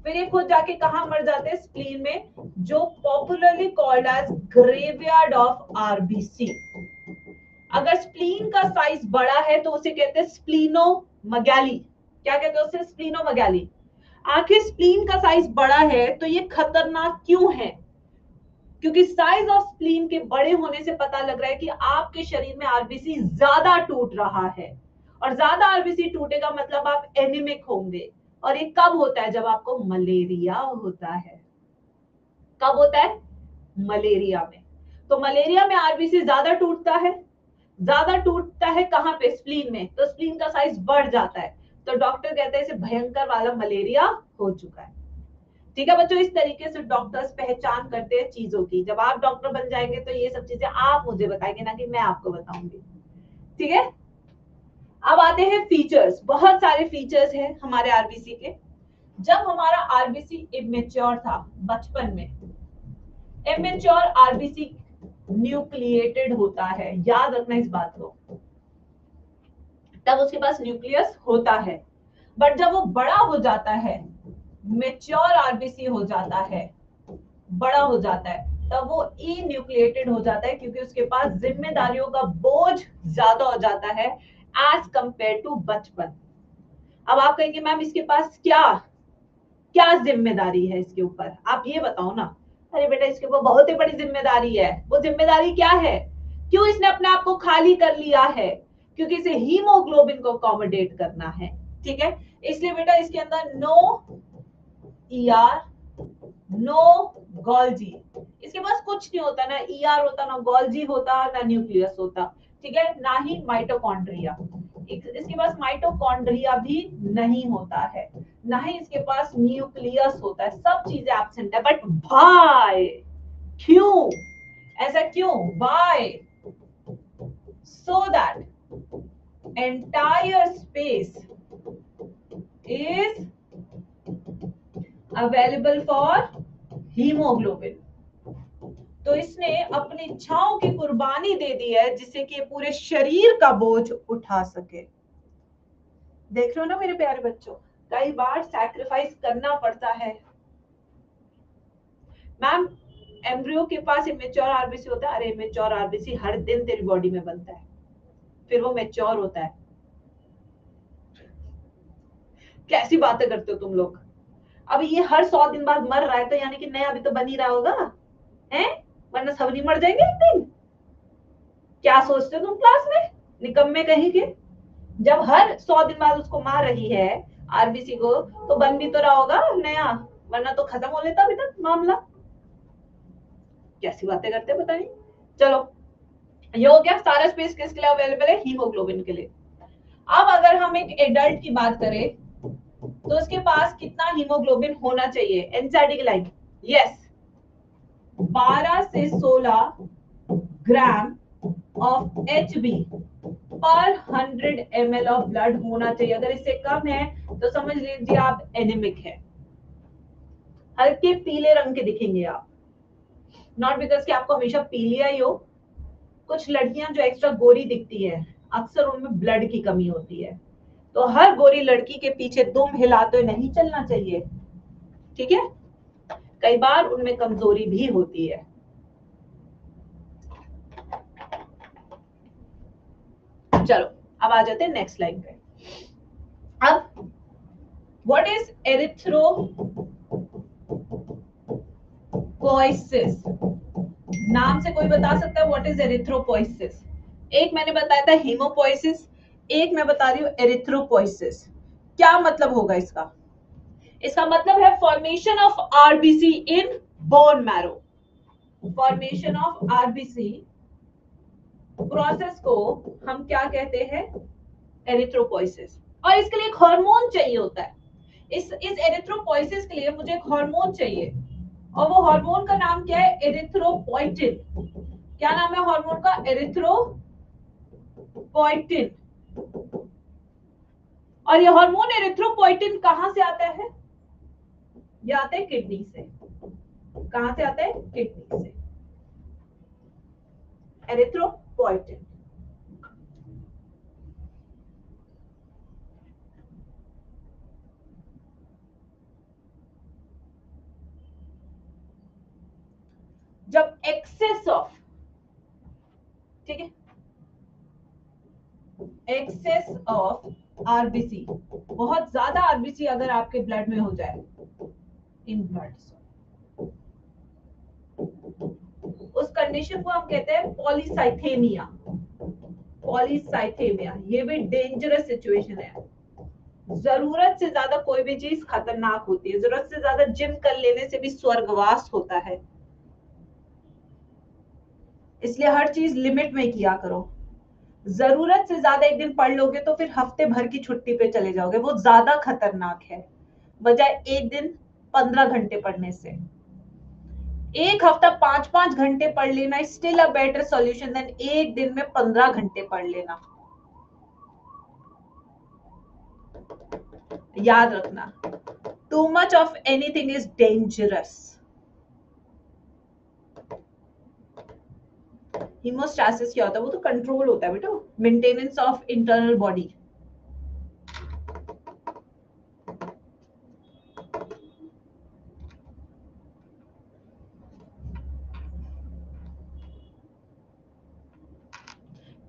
Speaker 1: फिर ये खुद जाके कहाँ मर जाते हैं, स्प्लीन में, जो popularly called as graveyard of RBC. अगर स्प्लीन का साइज बड़ा है तो उसे कहते हैं स्प्लीनोमेगाली। क्या कहते हैं उसे, स्प्लीनोमेगाली। आखिर स्प्लीन का साइज बड़ा है तो ये खतरनाक क्यों है, क्योंकि साइज ऑफ स्प्लीन के बड़े होने से पता लग रहा है कि आपके शरीर में आरबीसी ज्यादा टूट रहा है, और ज्यादा आरबीसी टूटेगा मतलब आप एनीमिक होंगे। और ये कब होता है, जब आपको मलेरिया होता है। कब होता है, मलेरिया में। तो मलेरिया में आरबीसी ज्यादा टूटता है, ज्यादा टूटता है कहां पे, स्प्लीन में, तो स्प्लीन का साइज बढ़ जाता है। तो डॉक्टर कहते हैं इसे भयंकर वाला मलेरिया हो चुका है। ठीक है बच्चों, इस तरीके से डॉक्टर्स पहचान करते हैं चीजों की। जब आप डॉक्टर बन जाएंगे तो ये सब चीजें आप मुझे बताएंगे, ना कि मैं आपको बताऊंगी। ठीक है, अब आते हैं फीचर्स। बहुत सारे फीचर्स हैं हमारे आरबीसी के। जब हमारा आरबीसी इमेच्योर था, बचपन में, इमेच्योर आरबीसी न्यूक्लिएटेड होता है, याद रखना इस बात को। तब उसके पास न्यूक्लियस होता है। बट जब वो बड़ा हो जाता है, मेच्योर आरबीसी हो जाता है, बड़ा हो जाता है, तब वो ई न्यूक्लिएटेड हो जाता है, क्योंकि उसके पास जिम्मेदारियों का बोझ ज्यादा हो जाता है एज कंपेयर टू बचपन। अब आप कहेंगे मैम इसके पास क्या क्या जिम्मेदारी है इसके ऊपर, आप ये बताओ ना। अरे बेटा इसके ऊपर बहुत ही बड़ी जिम्मेदारी है। वो जिम्मेदारी क्या है, क्यों इसने अपने आप को खाली कर लिया है, क्योंकि इसे हीमोग्लोबिन को अकोमोडेट करना है। ठीक है, इसलिए बेटा इसके अंदर नो ईआर, नो गोल्जी, इसके पास कुछ नहीं होता, ना ईआर होता, ना गोल्जी होता, ना न्यूक्लियस होता। ठीक है, ना ही माइटोकॉन्ड्रिया, इसके पास माइटोकॉन्ड्रिया भी नहीं होता है, ना ही इसके पास न्यूक्लियस होता है, सब चीजें एब्सेंट है। बट व्हाई, क्यों, ऐसा क्यों, why, so that entire space is available for haemoglobin. तो इसने अपनी इच्छाओं की कुर्बानी दे दी है, जिससे कि पूरे शरीर का बोझ उठा सके। देख रहे हो ना मेरे प्यारे बच्चों, कई बार सैक्रिफाइस करना पड़ता है। मैम एम्ब्रियो के पास इमेच्योर आरबीसी होता है, अरे इमेच्योर आरबीसी हर दिन तेरी बॉडी में बनता है, फिर वो मैच्योर होता है। कैसी बातें करते हो तुम लोग। अब ये हर 100 दिन बाद मर रहा है तो यानी कि नया भी तो बन ही रहा होगा, है, वरना सब नहीं मर जाएंगे एक दिन। क्या सोचते हो तुम क्लास में, निकम्मे कहीं के। जब हर 100 दिन बाद उसको मार रही है आरबीसी को, तो बन भी तो रहा होगा नया, वरना तो खत्म हो लेता अभी तक मामला। कैसी बातें करते हैं बताइए। चलो, ये हो गया सारा स्पेस किसके लिए अवेलेबल है, हीमोग्लोबिन के लिए। अब अगर हम एक एडल्ट की बात करें तो उसके पास कितना हीमोग्लोबिन होना चाहिए, एनसीईआरटी की लाइन, यस, 12 से 16 ग्राम ऑफ HB पर 100 ml ऑफ ब्लड होना चाहिए। अगर इससे कम है तो समझ लीजिए आप एनीमिक है। हल्के पीले रंग के दिखेंगे आप, नॉट बिकॉज कि आपको हमेशा पीलिया ही हो। कुछ लड़कियां जो एक्स्ट्रा गोरी दिखती है, अक्सर उनमें ब्लड की कमी होती है। तो हर गोरी लड़की के पीछे दुम हिलाते नहीं चलना चाहिए। ठीक है, कई बार उनमें कमजोरी भी होती है। चलो अब आ जाते हैं नेक्स्ट लाइन पे। अब व्हाट इज एरिथ्रोपोइसिस, नाम से कोई बता सकता है व्हाट इज एरिथ्रोपोइसिस। एक मैंने बताया था हीमोपोइसिस, एक मैं बता रही हूँ एरिथ्रोपोइसिस। क्या मतलब होगा इसका, इसका मतलब है formation of RBC in bone marrow. Formation of RBC process को हम क्या कहते हैं, एरिथ्रोपोइसिस। और इसके लिए एक हार्मोन चाहिए होता है। इस एरिथ्रोपोइसिस के लिए मुझे एक हार्मोन चाहिए, और वो हार्मोन का नाम क्या है, एरिथ्रोपोइटिन। क्या नाम है हार्मोन का, एरिथ्रोपोइटिन। और ये हार्मोन एरिथ्रोपोइटिन कहां से आता है, ये आता है किडनी से। कहां से आता है, किडनी से, एरिथ्रोपोइटिन। जब एक्सेस ऑफ, ठीक है, एक्सेस ऑफ आरबीसी, बहुत ज्यादा आरबीसी अगर आपके ब्लड में हो जाए, इन ब्लड, उस कंडीशन को हम कहते हैं पॉलीसाइथेमिया। पॉलीसाइथेमिया ये भी डेंजरस सिचुएशन है। जरूरत से ज्यादा कोई भी चीज खतरनाक होती है, जरूरत से ज्यादा जिम कर लेने से भी स्वर्गवास होता है, इसलिए हर चीज लिमिट में किया करो। जरूरत से ज्यादा एक दिन पढ़ लोगे तो फिर हफ्ते भर की छुट्टी पे चले जाओगे, वो ज्यादा खतरनाक है बजाय एक दिन 15 घंटे पढ़ने से। एक हफ्ता 5-5 घंटे पढ़ लेना still a better solution than एक दिन में 15 घंटे पढ़ लेना। याद रखना, too much of anything is dangerous. Homeostasis क्या होता है? वो तो कंट्रोल होता है बेटा, maintenance of internal body.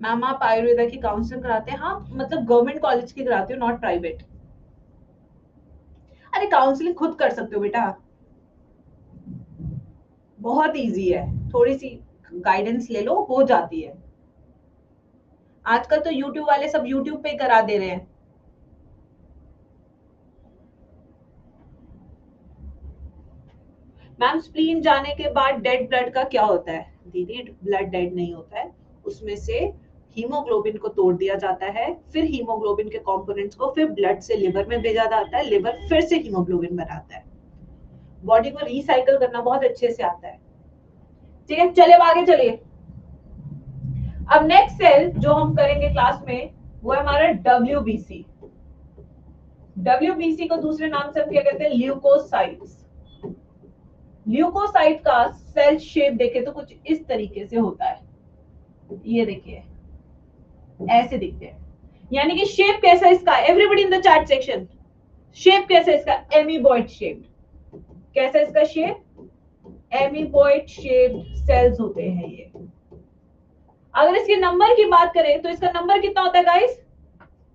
Speaker 1: Ma'am आप आयुर्वेदा की काउंसलिंग कराते हैं? हाँ, मतलब गवर्नमेंट कॉलेज की कराती हो, नॉट प्राइवेट। अरे काउंसलिंग खुद कर सकते हो बेटा, बहुत इजी है, थोड़ी सी गाइडेंस ले लो हो जाती है। आजकल तो यूट्यूब वाले सब यूट्यूब पे करा दे रहे हैं। मैम स्प्लीन जाने के बाद डेड ब्लड का क्या होता है? दीदी ब्लड डेड नहीं होता है, उसमें से हीमोग्लोबिन को तोड़ दिया जाता है, फिर हीमोग्लोबिन के कंपोनेंट्स को फिर ब्लड से लिवर में भेजा जाता है, लिवर फिर से हीमोग्लोबिन बनाता है। बॉडी को रिसाइकल करना बहुत अच्छे से आता है। ठीक है, चलिए अब आगे चलिए। अब नेक्स्ट सेल जो हम करेंगे क्लास में वो है हमारा डब्ल्यूबीसी। डब्ल्यूबीसी को दूसरे नाम से हम क्या कहते हैं? ल्यूकोसाइट्स। ल्यूकोसाइट का सेल शेप देखे तो कुछ इस तरीके से होता है, ये देखिए ऐसे दिखते हैं। यानी कि शेप कैसा है इसका? Everybody in the chat section, shape कैसा है इसका? Amoeboid shape. कैसा है इसका शेप? एमीबॉइड शेप्ड सेल्स होते हैं ये। अगर इसके नंबर की बात करें तो इसका नंबर कितना होता है गाइस?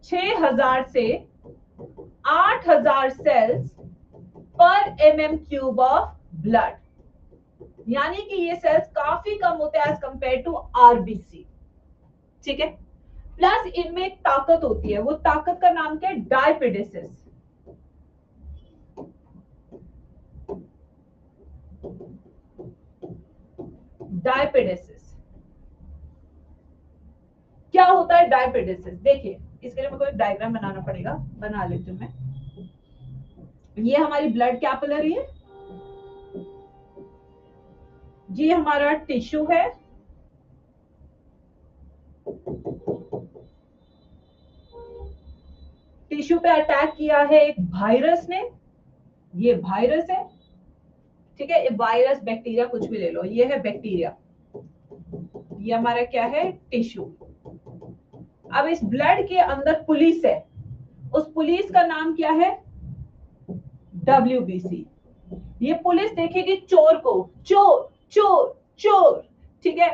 Speaker 1: 6000 से 8000 सेल्स पर mm³ ऑफ ब्लड। यानी कि ये सेल्स काफी कम होते हैं एज कंपेयर टू आरबीसी। ठीक है, प्लस इनमें एक ताकत होती है, वो ताकत का नाम क्या है? डायपिडेसिस। डायपिडेसिस क्या होता है? डायपिडेसिस देखिए, इसके लिए मेरे को एक डायग्राम बनाना पड़ेगा, बना लेती हूं मैं। ये हमारी ब्लड कैपिलरी है, ये हमारा टिश्यू है, टिश्यू पे अटैक किया है एक वायरस ने, ये वायरस है। ठीक है, वायरस बैक्टीरिया कुछ भी ले लो, ये है बैक्टीरिया, ये हमारा क्या है? टिश्यू। अब इस ब्लड के अंदर पुलिस है, उस पुलिस का नाम क्या है? डब्ल्यूबीसी। ये पुलिस देखेगी चोर को, चोर चोर चोर, ठीक है,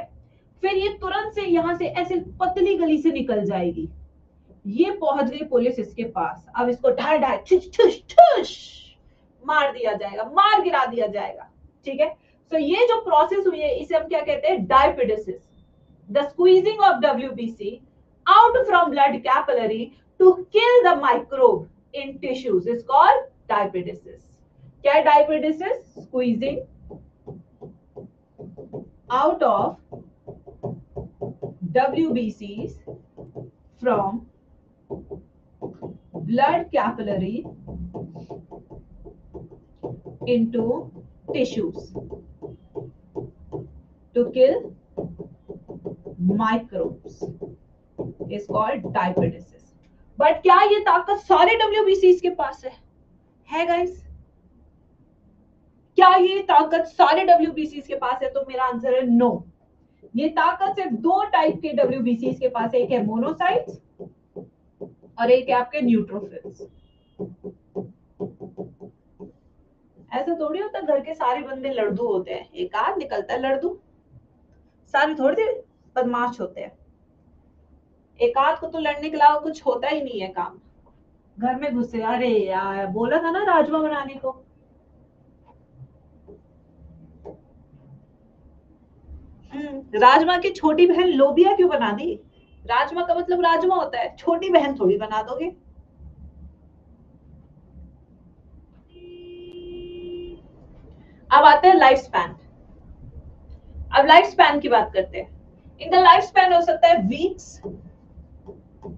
Speaker 1: फिर ये तुरंत से यहां से ऐसे पतली गली से निकल जाएगी, ये पहुंच गई पुलिस इसके पास। अब इसको ढाई ढाई ठुश ठुश ठुश मार दिया जाएगा, मार गिरा दिया जाएगा। ठीक है, तो ये जो प्रोसेस हुई है इसे हम क्या कहते हैं? Diapedesis. The squeezing of WBC out from blood capillary to kill the microbe in tissues is called diapedesis. क्या है diapedesis? Squeezing out of WBCs from blood capillary into tissues to kill microbes is called diapedesis. But क्या ये ताकत सारे WBCs के पास है guys? क्या ये ताकत सारे WBCs के पास है? तो मेरा आंसर है नो। ये ताकत सिर्फ दो टाइप के WBCs के पास है, एक है मोनोसाइट्स और एक है आपके न्यूट्रोफिल्स। ऐसा थोड़ी होता घर के सारे बंदे लड़दू होते हैं, एक आध निकलता है लड़दू, सारे थोड़ी देर बदमाश होते हैं। एक आध को तो लड़ने के अलावा कुछ होता ही नहीं है काम। घर में घुसे, अरे यार बोला था ना राजमा बनाने को। राजमा की छोटी बहन लोबिया क्यों बना दी? राजमा का मतलब राजमा होता है, छोटी बहन थोड़ी बना दोगे। अब आते हैं लाइफ स्पैन। अब लाइफ स्पैन की बात करते हैं। इनका लाइफ स्पैन हो सकता है वीक्स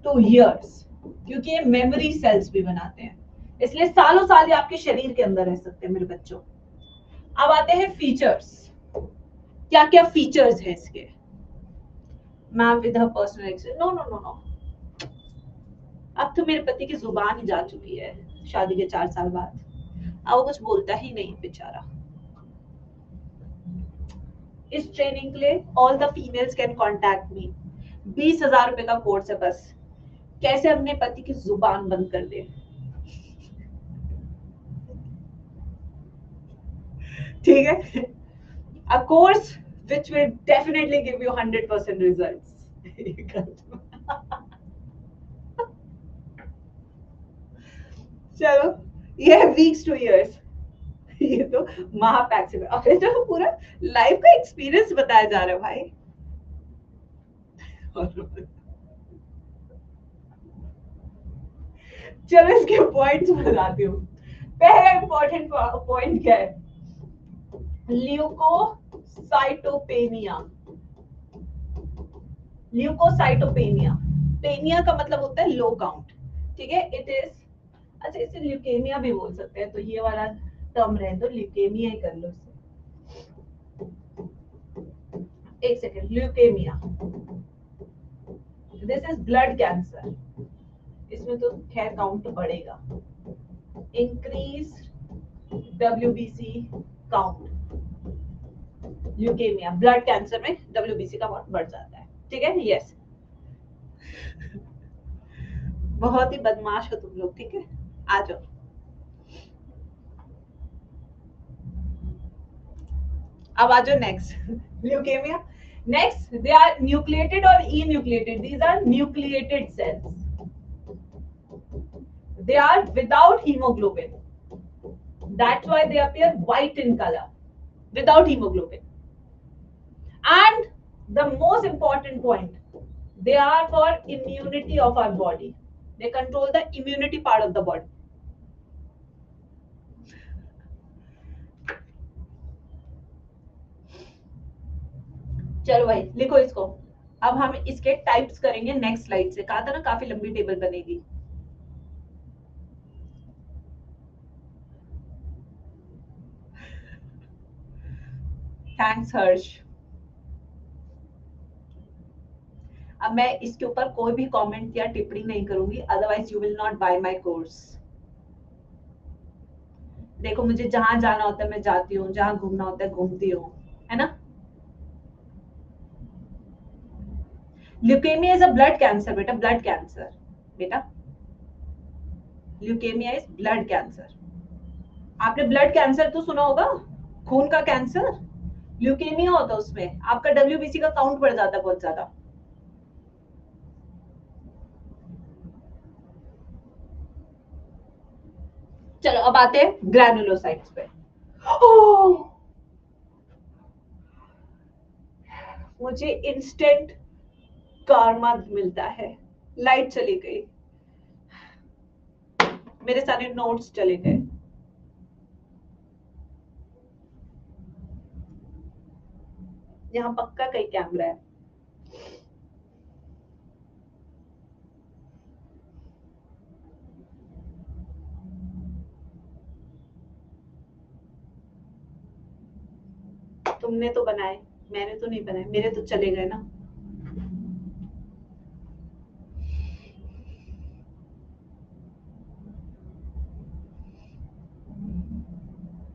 Speaker 1: टू ईयर्स, क्योंकि ये मेमोरी सेल्स भी बनाते हैं, इसलिए सालों साल ये आपके शरीर के अंदर रह सकते हैं मेरे बच्चों। अब आते हैं फीचर्स, क्या क्या फीचर्स है इसके। Ma'am with her personal experience, no no no no, अब तो मेरे पति की जुबान ही जा चुकी है शादी के 4 साल बाद, अब वो कुछ बोलता ही नहीं बेचारा। इस ट्रेनिंग के लिए all the females can contact me. 20,000 रुपए का कोर्स है बस, कैसे अपने पति की जुबान बंद कर दे। ठीक है, a course which will definitely give you 100% results. चलो, ये वीक्स टू इयर्स, ये तो महापैक से अरे तो पूरा लाइफ का एक्सपीरियंस बताया जा रहा है भाई। चलो इसके पॉइंट्स बताती हूँ। पहला इंपॉर्टेंट पॉइंट क्या है? ल्यूकोसाइटोपेनिया। ल्यूकोसाइटोपेनिया, पेनिया का मतलब होता है लो काउंट, ठीक है। इट इज, अच्छा इसे ल्यूकेमिया भी बोल सकते हैं, तो ये वाला टर्म रहे तो ल्यूकेमिया ही कर लो इसे। एक second, leukaemia, this is blood cancer, इसमें तो खैर काउंट बढ़ेगा। Increase WBC count, leukaemia blood cancer में WBC का काउंट बढ़ जाता है, ठीक है। यस, बहुत ही बदमाश हो तुम लोग, ठीक है, आ जाओ। अब आ जाओ next, leukemia. Next, they are nucleated और enucleated, these are nucleated cells, they are without hemoglobin, that's why they appear white in color, without hemoglobin. And the most important point, they are for immunity of our body, they control the immunity part of the body. चलो भाई लिखो इसको। अब हम इसके types करेंगे next slide से, कहा था ना काफी लंबी टेबल बनेगी। थैंक्स हर्ष। अब मैं इसके ऊपर कोई भी कमेंट या टिप्पणी नहीं करूंगी, otherwise you will not buy my course. देखो मुझे जहां जाना होता है मैं जाती हूँ, जहां घूमना होता है घूमती हूँ, है ना। Leukaemia is a blood cancer बेटा, ब्लड कैंसर बेटा, ल्यूकेमिया इज ब्लड कैंसर। आपने ब्लड कैंसर तो सुना होगा, खून का कैंसर। ल्यूकेमिया होता है उसमें आपका WBC का काउंट बढ़ जाता है बहुत ज्यादा। चलो अब आते हैं ग्रैनुलोसाइट्स पे। मुझे इंस्टेंट कार्मा मिलता है। लाइट चली गई, मेरे सारे नोट्स चले गए। यहाँ पक्का कहीं कैमरा है। तुमने तो बनाए, मैंने तो नहीं बनाए, मेरे तो चले गए ना।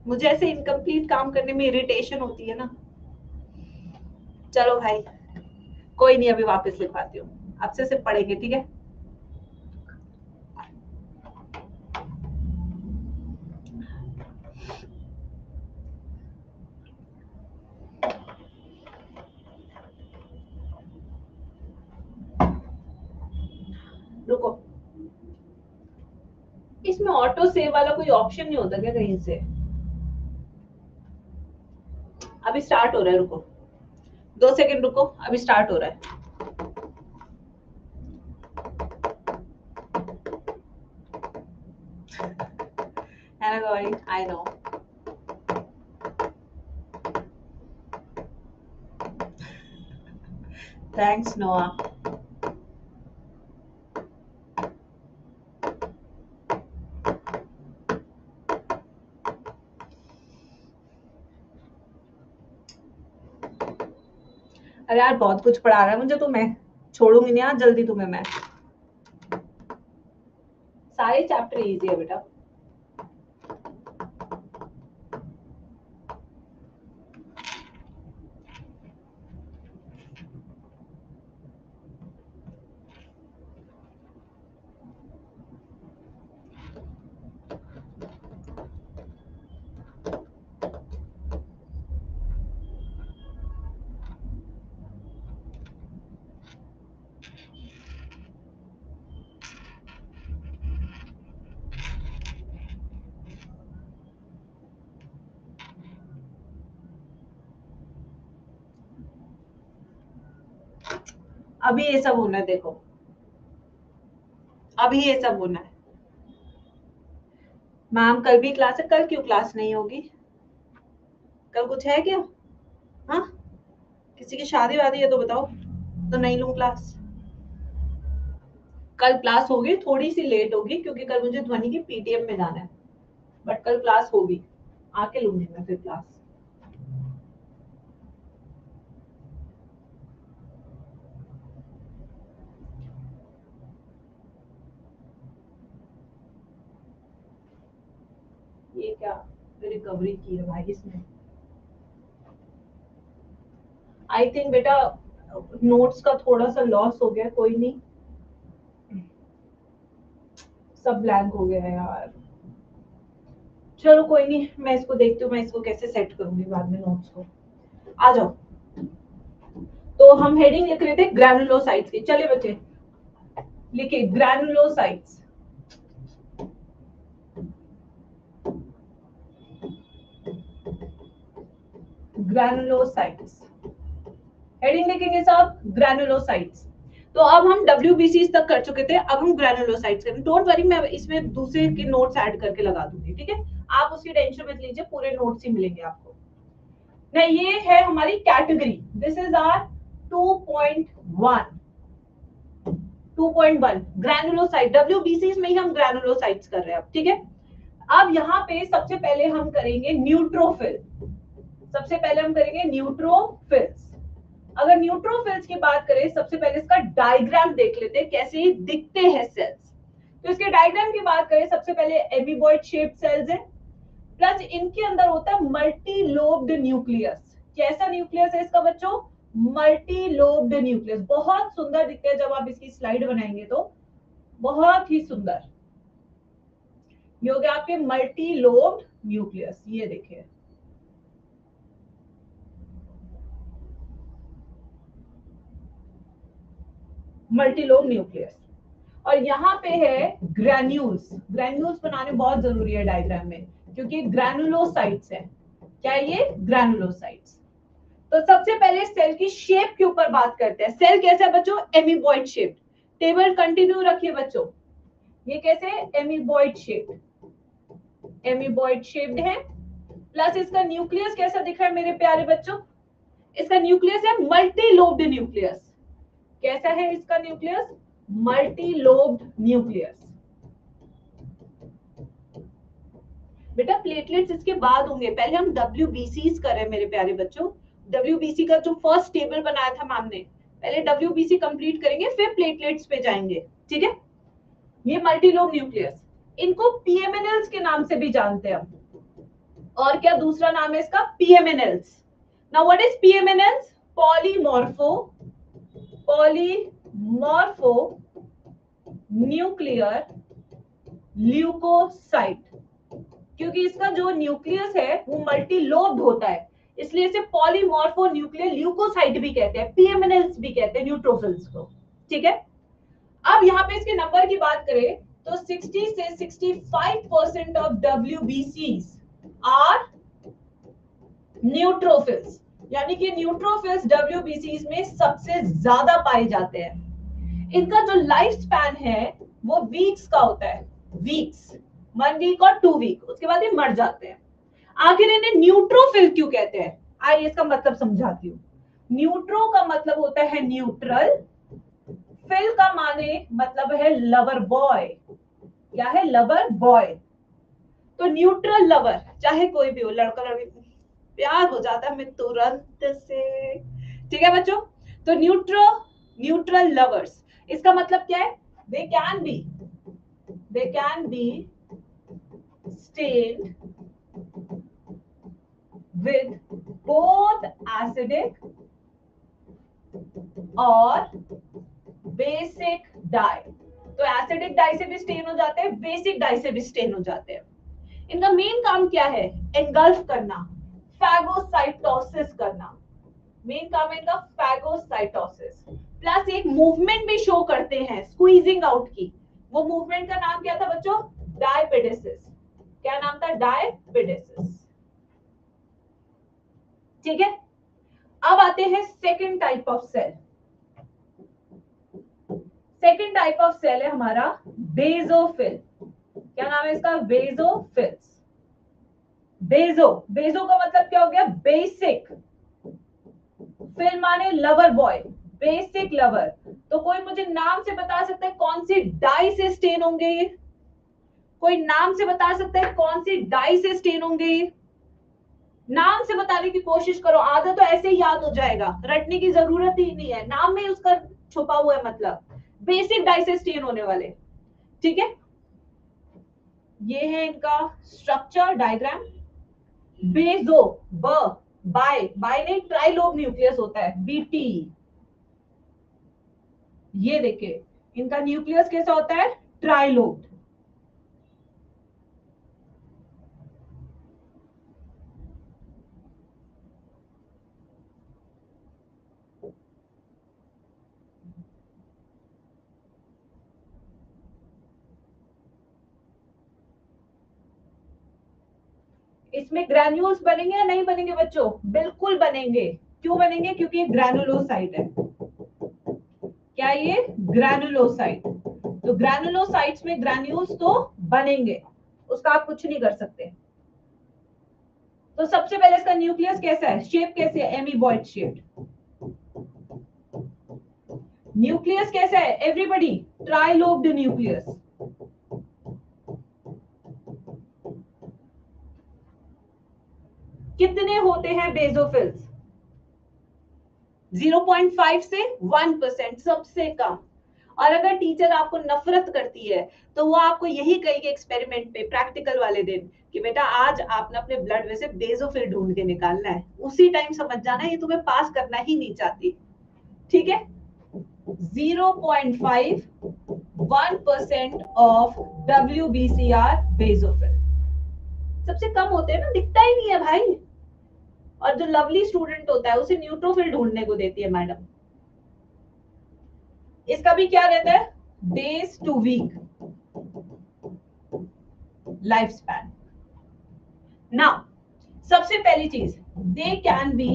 Speaker 1: मुझे ऐसे इनकम्प्लीट काम करने में इरिटेशन होती है ना। चलो भाई कोई नहीं, अभी वापस लिखवाती हूँ, अब से सिर्फ पढ़ेंगे, ठीक है। ऑटो सेव वाला कोई ऑप्शन नहीं होता क्या कहीं से? अभी स्टार्ट हो रहा है, रुको 2 सेकंड रुको, अभी स्टार्ट हो रहा है। I know. Thanks, Noah. अरे यार बहुत कुछ पढ़ा रहा है मुझे, तो मैं छोड़ूंगी नहीं यार जल्दी तुम्हें मैं। सारे चैप्टर इजी है बेटा। अभी ये सब होना है, देखो अभी ये सब होना है। मैम कल भी क्लास है, कल क्यों क्लास नहीं होगी? कल कुछ है क्या? हाँ, किसी की शादी वादी है तो बताओ, तो नहीं लूं क्लास। कल क्लास होगी, थोड़ी सी लेट होगी क्योंकि कल मुझे ध्वनि की पीटीएम में जाना है, बट कल क्लास होगी, आके लूंगी मैं फिर क्लास। ये क्या रिकवरी की है भाई इसमें? आई थिंक बेटा नोट्स का थोड़ा सा लॉस हो गया, कोई नहीं, सब ब्लैंक हो गया है यार। चलो कोई नहीं, मैं इसको देखती हूँ, मैं इसको कैसे सेट करूंगी बाद में नोट्स को। आ जाओ। तो हम हेडिंग लिख रहे थे ग्रैनुलोसाइट्स की, चलिए बच्चे लिखिए ग्रैनुलोसाइट्स। ग्रैनुलोसाइट्स हेडिंग लिखेंगे सब ग्रैनुलोसाइट्स। तो अब हम WBC तक कर चुके थे, अब हम ग्रैनुलोसाइट्स करेंगे। डोंट वरी, मैं इसमें दूसरे के नोट्स ऐड करके लगा दूंगी, ठीक है? आप उसकी टेंशन मत लीजिए, पूरे नोट्स ही मिलेंगे आपको। नहीं, ये है हमारी category, this is our 2.1 granulocyte. WBC में ही हम ग्रैनुलोसाइट्स कर रहे हैं अब, ठीक है? अब यहाँ पे सबसे पहले हम करेंगे न्यूट्रोफिल। सबसे पहले हम करेंगे न्यूट्रोफिल्स। अगर न्यूट्रोफिल्स की बात करें, सबसे पहले इसका डायग्राम देख लेते हैं कैसे दिखते हैं सेल्स। तो इसके डायग्राम की बात करें, सबसे पहले एमीबॉइड शेप्ड सेल्स है, प्लस इनके अंदर होता है मल्टी लोब्ड न्यूक्लियस। कैसा न्यूक्लियस है इसका बच्चों? Multi lobed nucleus. बहुत सुंदर दिखते हैं, जब आप इसकी स्लाइड बनाएंगे तो बहुत ही सुंदर। ये हो गया आपके मल्टी लोब्ड न्यूक्लियस, ये देखिए मल्टीलोब न्यूक्लियस। और यहाँ पे है ग्रैन्यूल्स। ग्रैन्यूल्स बनाने बहुत जरूरी है डायग्राम में, क्योंकि ग्रैनुलोसाइट्स है। क्या है ये? ग्रैनुलोसाइट्स। तो सबसे पहले सेल की शेप के ऊपर बात करते हैं। सेल कैसा है बच्चों? Amoeboid shape. टेबल कंटिन्यू रखिए बच्चों। ये कैसे है? Amoeboid shape. एमीबॉइड शेप्ड है, प्लस इसका न्यूक्लियस कैसा दिख रहा है मेरे प्यारे बच्चों? इसका न्यूक्लियस है मल्टी लोब्ड न्यूक्लियस। कैसा है इसका न्यूक्लियस? Multi lobed nucleus. बेटा प्लेटलेट्स इसके बाद होंगे, पहले हम WBCs कर रहे हैं मेरे प्यारे बच्चों। WBC का जो फर्स्ट टेबल बनाया था मैम ने, पहले WBC कंप्लीट करेंगे फिर प्लेटलेट्स पे जाएंगे, ठीक है? ये मल्टीलोब न्यूक्लियस, इनको PMNLs के नाम से भी जानते हैं हम। और क्या दूसरा नाम है इसका? PMNLs। Now what is PMNLs? Polymorpho nuclear leukocyte. क्योंकि इसका जो न्यूक्लियस है वो मल्टीलोब्ड होता है, इसलिए इसे पॉलीमॉर्फो न्यूक्लियर ल्यूकोसाइट भी कहते हैं, PMNLs भी कहते हैं न्यूट्रोफिल्स को, ठीक है? अब यहाँ पे इसके नंबर की बात करें तो 60 से 65% ऑफ WBCs आर न्यूट्रोफिल्स, यानी कि न्यूट्रोफिल्स WBCs में सबसे ज्यादा पाए जाते हैं। इनका जो लाइफ स्पैन है वो वीक्स का होता है, वीक्स, 1 वीक और 2 वीक, उसके बाद ये मर जाते हैं। आखिर इन्हें न्यूट्रोफिल क्यों कहते हैं, आइए इसका मतलब समझाती हूँ। न्यूट्रो का मतलब होता है न्यूट्रल, फिल का माने मतलब है लवर बॉय। क्या है, लवर बॉय। तो न्यूट्रल लवर, चाहे कोई भी हो, लड़का लड़की, प्यार हो जाता है हमें तुरंत से, ठीक है बच्चों। तो न्यूट्रल लवर्स, इसका मतलब क्या है, दे can B stained with both acidic और बेसिक डाई। तो एसिडिक डाई से भी स्टेन हो जाते हैं, बेसिक डाई से भी स्टेन हो जाते हैं। इनका मेन काम क्या है, एंगल्फ करना, फैगोसाइटोसिस करना। मेन काम है इनका फैगोसाइटोसिस, प्लस एक मूवमेंट भी शो करते हैं स्क्वीजिंग आउट की। वो मूवमेंट का नाम क्या था बच्चों, डायपेडेसिस। क्या नाम था, डायपेडेसिस। ठीक है, अब आते हैं second type of cell. Second type of cell है हमारा बेसोफिल। क्या नाम है इसका, बेसोफिल्स। बेसो का मतलब क्या हो गया, बेसिक, फिल माने लवर बॉय, बेसिक लवर। तो कोई मुझे नाम से बता सकता है कौन सी डाई से स्टेन होंगे ये, कोई नाम से बता सकता है कौन सी डाई से स्टेन होंगे ये, नाम से बताने की कोशिश करो, आधा तो ऐसे ही याद हो जाएगा, रटने की जरूरत ही नहीं है, नाम में उसका छुपा हुआ है मतलब। बेसिक डाई से स्टेन होने वाले, ठीक है। ये है इनका स्ट्रक्चर डायग्राम। बेसो, बाय नहीं, ट्राइलोब न्यूक्लियस होता है, बीटी। ये देखिए इनका न्यूक्लियस कैसा होता है, ट्राइलोब। इसमें ग्रैन्यूल्स बनेंगे या नहीं बनेंगे बच्चों, बिल्कुल बनेंगे। क्यों बनेंगे, क्योंकि ये ग्रैनुलोसाइट है। क्या ये, ग्रैनुलोसाइट। तो ग्रैनुलोसाइट्स में ग्रैन्यूल्स तो बनेंगे, उसका आप कुछ नहीं कर सकते। तो सबसे पहले इसका न्यूक्लियस कैसा है, शेप कैसे है, एमीबॉइड शेप। न्यूक्लियस कैसा है एवरीबॉडी, ट्राइलोब्ड न्यूक्लियस। कितने होते हैं बेसोफिल्स, 0.5 से 1%, सबसे कम। और अगर टीचर आपको नफरत करती है तो वो आपको यही कहेगी एक्सपेरिमेंट पे, प्रैक्टिकल वाले दिन, कि बेटा आज आपने अपने ब्लड में से बेसोफिल ढूंढ के निकालना है, उसी टाइम समझ जाना ये तुम्हें पास करना ही नहीं चाहती, ठीक है। 0.5 1% ऑफ WBCR बेसोफिल, सबसे कम होते हैं ना, दिखता ही नहीं है भाई। और जो लवली स्टूडेंट होता है उसे न्यूट्रोफिल ढूंढने को देती है मैडम। इसका भी क्या रहता है, days two week life span. Now सबसे पहली चीज, they can be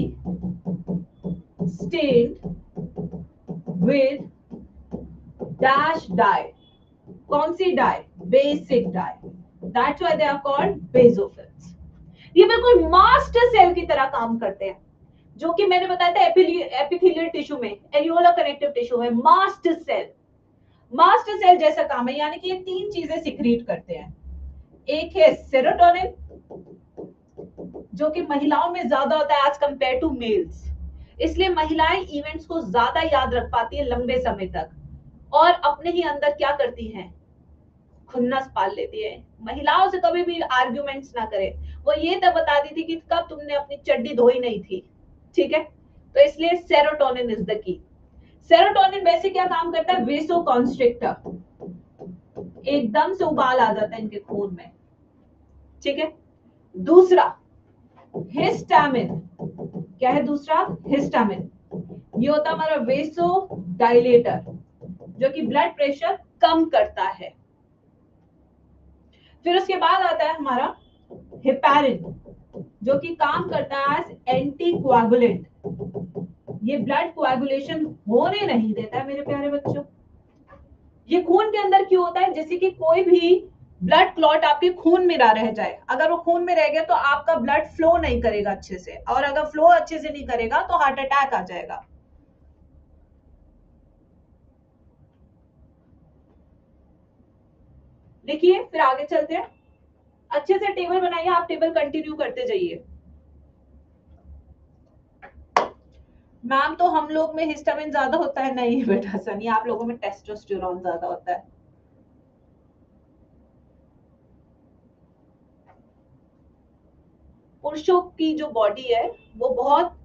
Speaker 1: stained with dash dye. कौन सी dye, basic dye, that's why they are called basophils. ये बिल्कुल मास्ट सेल की तरह काम करते हैं, जो कि मैंने बताया था एपिथेलियल टिश्यू में, एरियोला कनेक्टिव टिश्यू में, मास्ट सेल जैसा काम है। यानी कि ये तीन चीजें सिक्रीट करते हैं। एक है सेरोटोनिन, जो कि महिलाओं में ज्यादा होता है एज कंपेयर टू मेल्स, इसलिए महिलाएं इवेंट्स को ज्यादा याद रख पाती है लंबे समय तक, और अपने ही अंदर क्या करती हैं, खुन्नस पाल लेती है। महिलाओं से कभी भी आर्ग्यूमेंट्स ना करे, वो ये तब बता दी थी कि कब तुमने अपनी चड्डी धोई नहीं थी, ठीक है। तो इसलिए serotonin is the key. Serotonin वैसे क्या काम करता है, वेसो कॉन्स्ट्रिक्टर, एकदम से उबाल आ जाता है इनके खून में, ठीक है। दूसरा हिस्टामिन, क्या है दूसरा, हिस्टामिन। ये होता है हमारा वेसो डायलेटर, जो कि ब्लड प्रेशर कम करता है। फिर उसके बाद आता है हमारा हेपारिन, जो कि काम करता है एज एंटी कोआगुलेंट। ये ब्लड कोआगुलेशन होने नहीं देता है मेरे प्यारे बच्चों। ये खून के अंदर क्यों होता है? जैसे कि कोई भी ब्लड क्लॉट आपके खून में ना रह जाए, अगर वो खून में रह गया तो आपका ब्लड फ्लो नहीं करेगा अच्छे से, और अगर फ्लो अच्छे से नहीं करेगा तो हार्ट अटैक आ जाएगा। देखिए फिर आगे चलते हैं, अच्छे से टेबल बनाइए, आप टेबल कंटिन्यू करते जाइए। मैम तो हम लोग में हिस्टामिन ज्यादा होता है? नहीं बेटा सनी, आप लोगों में टेस्टोस्टेरोन ज्यादा होता है। पुरुषों की जो बॉडी है वो बहुत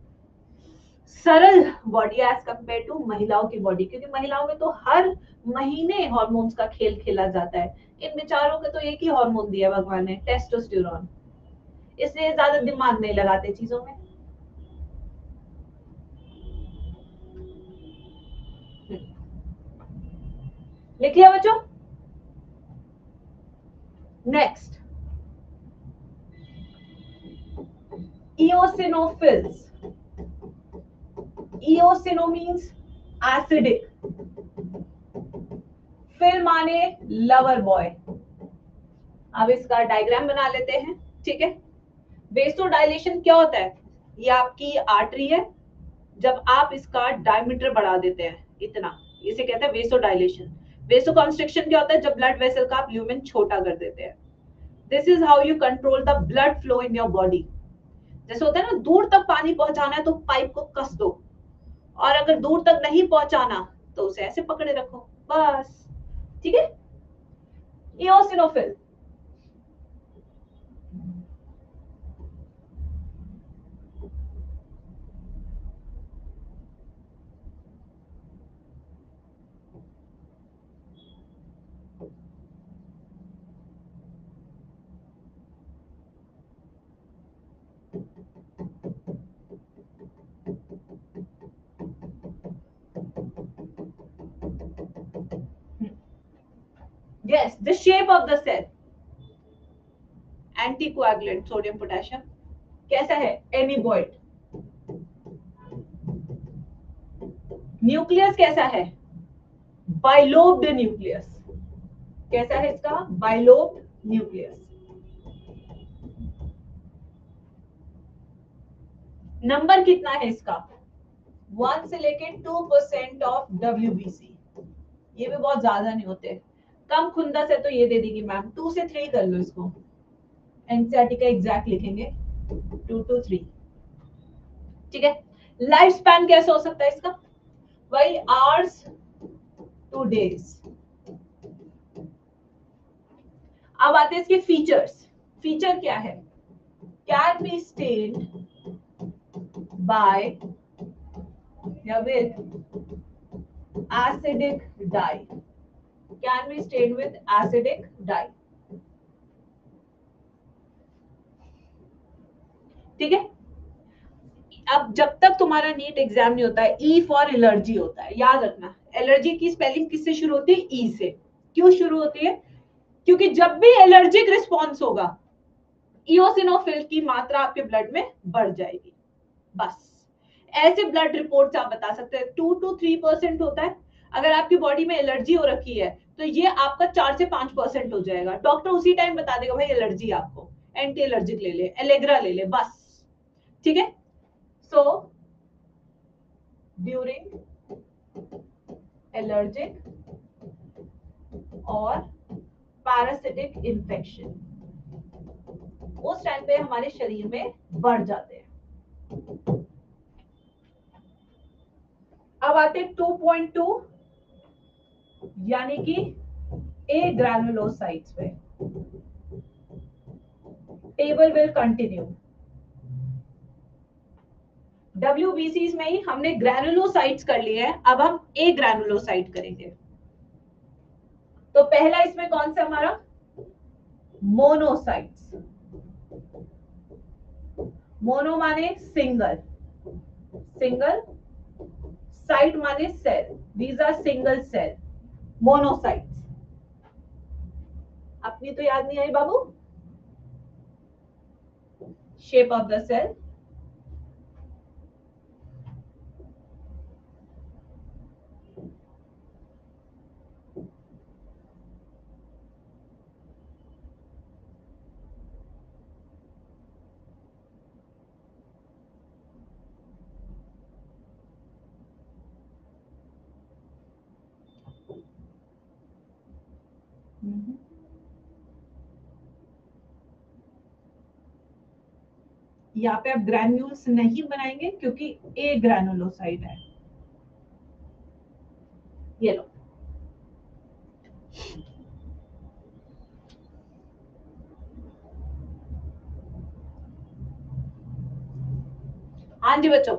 Speaker 1: सरल बॉडी है एज कंपेयर टू महिलाओं की बॉडी, क्योंकि महिलाओं में तो हर महीने हॉर्मोन्स का खेल खेला जाता है। इन बेचारों को तो एक ही हार्मोन दिया भगवान ने, टेस्टोस्टेरोन, इसलिए ज्यादा दिमाग नहीं लगाते चीजों में। लिख लिया बच्चों? Next, eosinophils। eosino means acidic, phil माने लवर बॉय। अब इसका डायग्राम बना लेते हैं, ठीक है। वेसोडाइलेशन क्या होता है? ये आपकी आर्टरी है, जब आप इसका डायमीटर बढ़ा देते हैं इतना, इसे कहते हैं वेसोडाइलेशन। वेसोकंस्ट्रिक्शन क्या होता है? जब ब्लड वेसल का आप ल्यूमेन छोटा कर देते हैं। This is how you control the blood flow in your body. जैसे होता है ना, दूर तक पानी पहुंचाना है तो पाइप को कस दो, और अगर दूर तक नहीं पहुंचाना तो उसे ऐसे पकड़े रखो, बस, ठीक है। Eosinophil, yes, the shape of the cell, anticoagulant sodium potassium, कैसा है? एमीबॉइड। न्यूक्लियस कैसा है? Bilobed nucleus. कैसा है इसका? Bilobed nucleus. नंबर कितना है इसका? 1 से लेके 2% ऑफ WBC। ये भी बहुत ज्यादा नहीं होते, कम खुंदस है तो ये दे देगी मैम, 2 से 3 कर लो इसको, एनसीईआरटी का एग्जैक्ट लिखेंगे 2 to 3, ठीक है। लाइफ स्पैन कैसे हो सकता है इसका? वही आवर्स टू डेज। अब आते हैं इसके फीचर्स। फीचर क्या है? कैन बी स्टेन्ड बाय या with acidic dye, can be stained with acidic dye, ठीक है। अब जब तक तुम्हारा नीट एग्जाम नहीं होता है, ई फॉर एलर्जी होता है, याद रखना। एलर्जी की स्पेलिंग किससे शुरू होती है? ई से। क्यों शुरू होती है? क्योंकि जब भी एलर्जिक रिस्पॉन्स होगा, इओसिनोफिल की मात्रा आपके ब्लड में बढ़ जाएगी, बस। ऐसे ब्लड रिपोर्ट्स आप बता सकते हैं 2 to 3% होता है। अगर आपकी बॉडी में एलर्जी हो रखी है तो ये आपका 4 से 5% हो जाएगा। डॉक्टर उसी टाइम बता देगा भाई एलर्जी, आपको एंटी एलर्जिक ले ले, एलेग्रा ले ले, बस, ठीक है। सो ड्यूरिंग एलर्जिक और पैरासिटिक इंफेक्शन, उस टाइम पे हमारे शरीर में बढ़ जाते हैं। अब आते हैं 2.2, यानी कि ए ग्रैनुलोसाइट्स पे। Table will continue. WBCs में ही हमने ग्रैनुलोसाइट्स कर लिए हैं, अब हम ए ग्रैनुलोसाइट करेंगे। तो पहला इसमें कौन सा हमारा? मोनोसाइट्स। मोनो माने सिंगल, सिंगल, साइट माने cell, these are single cell, monocytes. अपनी तो याद नहीं आई बाबू। शेप ऑफ द सेल, यहाँ पे आप ग्रैन्यूल्स नहीं बनाएंगे क्योंकि ए ग्रैनुलोसाइड है। ये लो, हाँ जी बच्चों,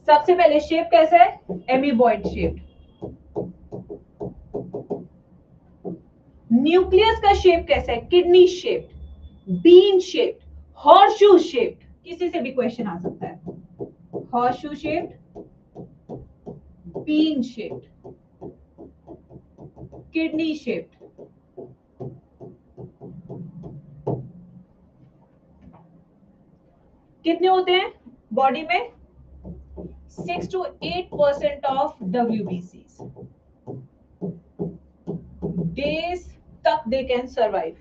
Speaker 1: सबसे पहले शेप कैसा है, एमीबॉइड शेप। न्यूक्लियस का शेप कैसा है, kidney shape, bean shape, horseshoe shape. किसी से भी क्वेश्चन आ सकता है। Horseshoe shape, bean shape, kidney shape. कितने होते हैं बॉडी में, 6 to 8% ऑफ WBCs डेज तक दे कैन सर्वाइव।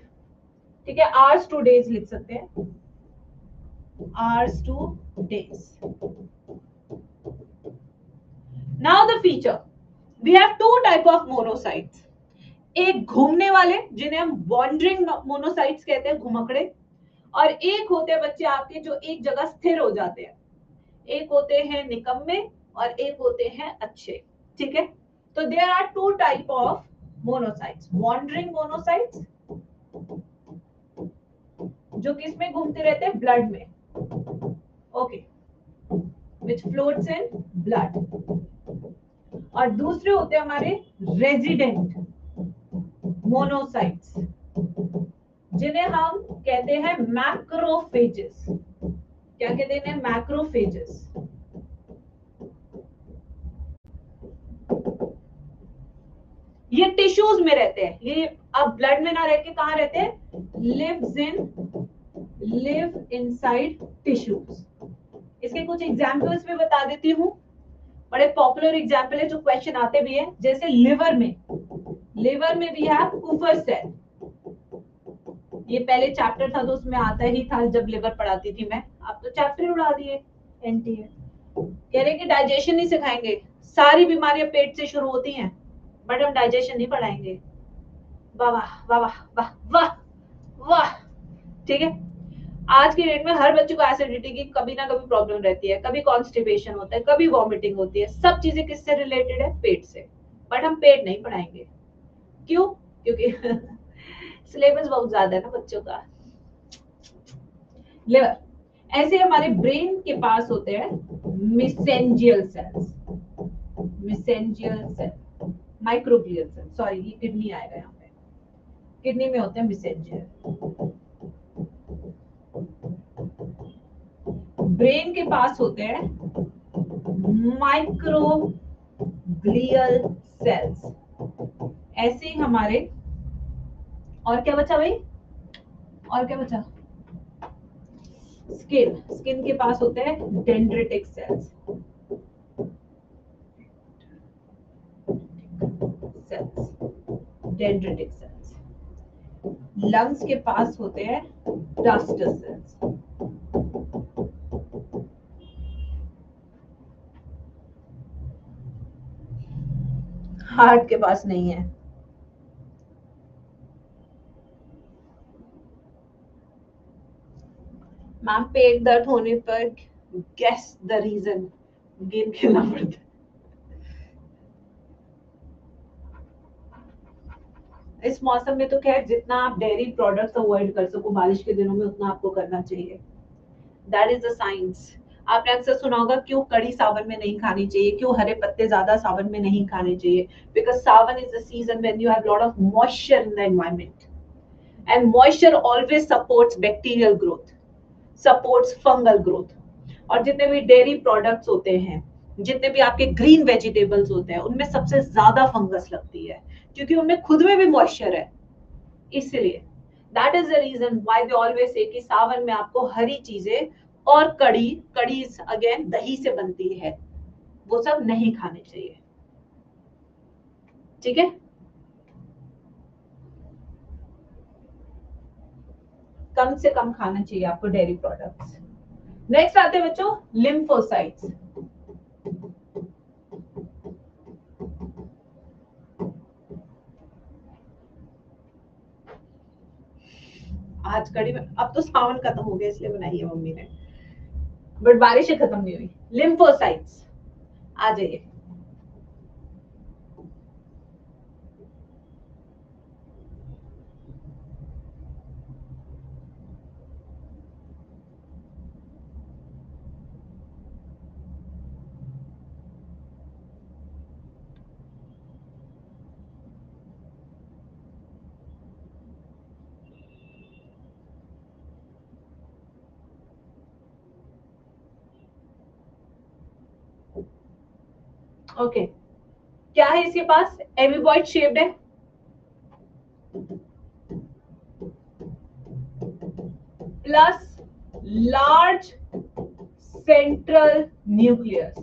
Speaker 1: ठीक है, आवर्स टू डेज लिख सकते हैं, hours to days. Now the feature, we have two type of monocytes. एक घूमने वाले जिन्हें हम वॉन्डरिंग मोनोसाइट्स कहते हैं, घुमकड़े, और एक होते हैं बच्चे आपके जो एक जगह स्थिर हो जाते हैं। एक होते हैं निकम्मे और एक होते हैं अच्छे। ठीक है, तो there are two type of monocytes, wandering monocytes जो किस में घूमते रहते हैं, ब्लड में, okay, which floats in blood. और दूसरे होते हैं हमारे रेजिडेंट मोनोसाइट्स जिन्हें हम कहते हैं मैक्रोफेजेस। क्या कहते हैं, मैक्रोफेजेस। ये टिश्यूज में रहते हैं, ये अब ब्लड में ना रह के कहां रहते हैं, लिव इनसाइड टिश्यूज। इसके कुछ एग्जांपल्स भी बता देती हूँ, बड़े पॉपुलर एग्जांपल है जो क्वेश्चन आते भी हैं। जैसे लिवर में भी है कुफर सेल। ये पहले चैप्टर था तो उसमें आता ही था जब लिवर पढ़ाती थी मैं, अब तो चैप्टर उड़ा दिए एनटी है। कह रहे कि डाइजेशन नहीं सिखाएंगे, सारी बीमारियां पेट से शुरू होती हैं, बट हम डाइजेशन नहीं पढ़ाएंगे। वाह वाह वाह वाह वाह वाह। ठीक है, आज के डेट में हर बच्चे को एसिडिटी की कभी ना कभी प्रॉब्लम रहती है, कभी कॉन्स्टिपेशन होता है, कभी वॉमिटिंग होती है। सब चीजें किससे रिलेटेड है, पेट से। बट हम पेट नहीं पढ़ाएंगे, क्यों, क्योंकि सिलेबस बहुत ज्यादा है ना बच्चों का। लिवर, ऐसे हमारे ब्रेन के पास होते हैं mesangial cells, mesangial cell, microglial cell, sorry ये किडनी आएगा यहाँ पे, किडनी में होते हैं मिसेंजियल। ब्रेन के पास होते हैं माइक्रोग्लियल सेल्स। ऐसे ही हमारे, और क्या बचा भाई, और क्या बचा, स्किन के पास होते हैं dendritic cells, dendritic cells. Lungs के पास होते हैं डस्ट सेल्स। हार्ट के पास नहीं है। मैम पेट दर्द होने पर गेस द रीजन, गेम खेलना पड़ता है। इस मौसम में तो खैर जितना आप डेयरी प्रोडक्ट्स अवॉइड कर सको बारिश के दिनों में उतना आपको करना चाहिए। That is the science. आपने अक्सर सुना होगा क्यों कड़ी सावन में नहीं खानी चाहिए, क्यों हरे पत्ते ज्यादा सावन में नहीं खाने चाहिए, because Sawan is the season when you have lot of moisture in the environment and moisture always supports bacterial growth, supports fungal growth. और जितने भी डेयरी प्रोडक्ट्स होते हैं, जितने भी आपके ग्रीन वेजिटेबल्स होते हैं, उनमें सबसे ज्यादा फंगस लगती है क्योंकि उनमें खुद में भी मॉइस्चर है। इसलिए that is the reason why they always say कि सावन में आपको हरी चीजें और कड़ी, कड़ी अगेन दही से बनती है, वो सब नहीं खाने चाहिए। ठीक है, कम से कम खाना चाहिए आपको डेयरी प्रोडक्ट्स। नेक्स्ट आते हैं बच्चों लिम्फोसाइट्स। आज कड़ी में, अब तो सावन खत्म हो गया इसलिए बनाई है मम्मी ने, बट बारिश ही खत्म नहीं हुई। लिम्फोसाइट्स आ जाइए। ओके, क्या है इसके पास? एमीबॉइड शेप्ड है, plus large central nucleus,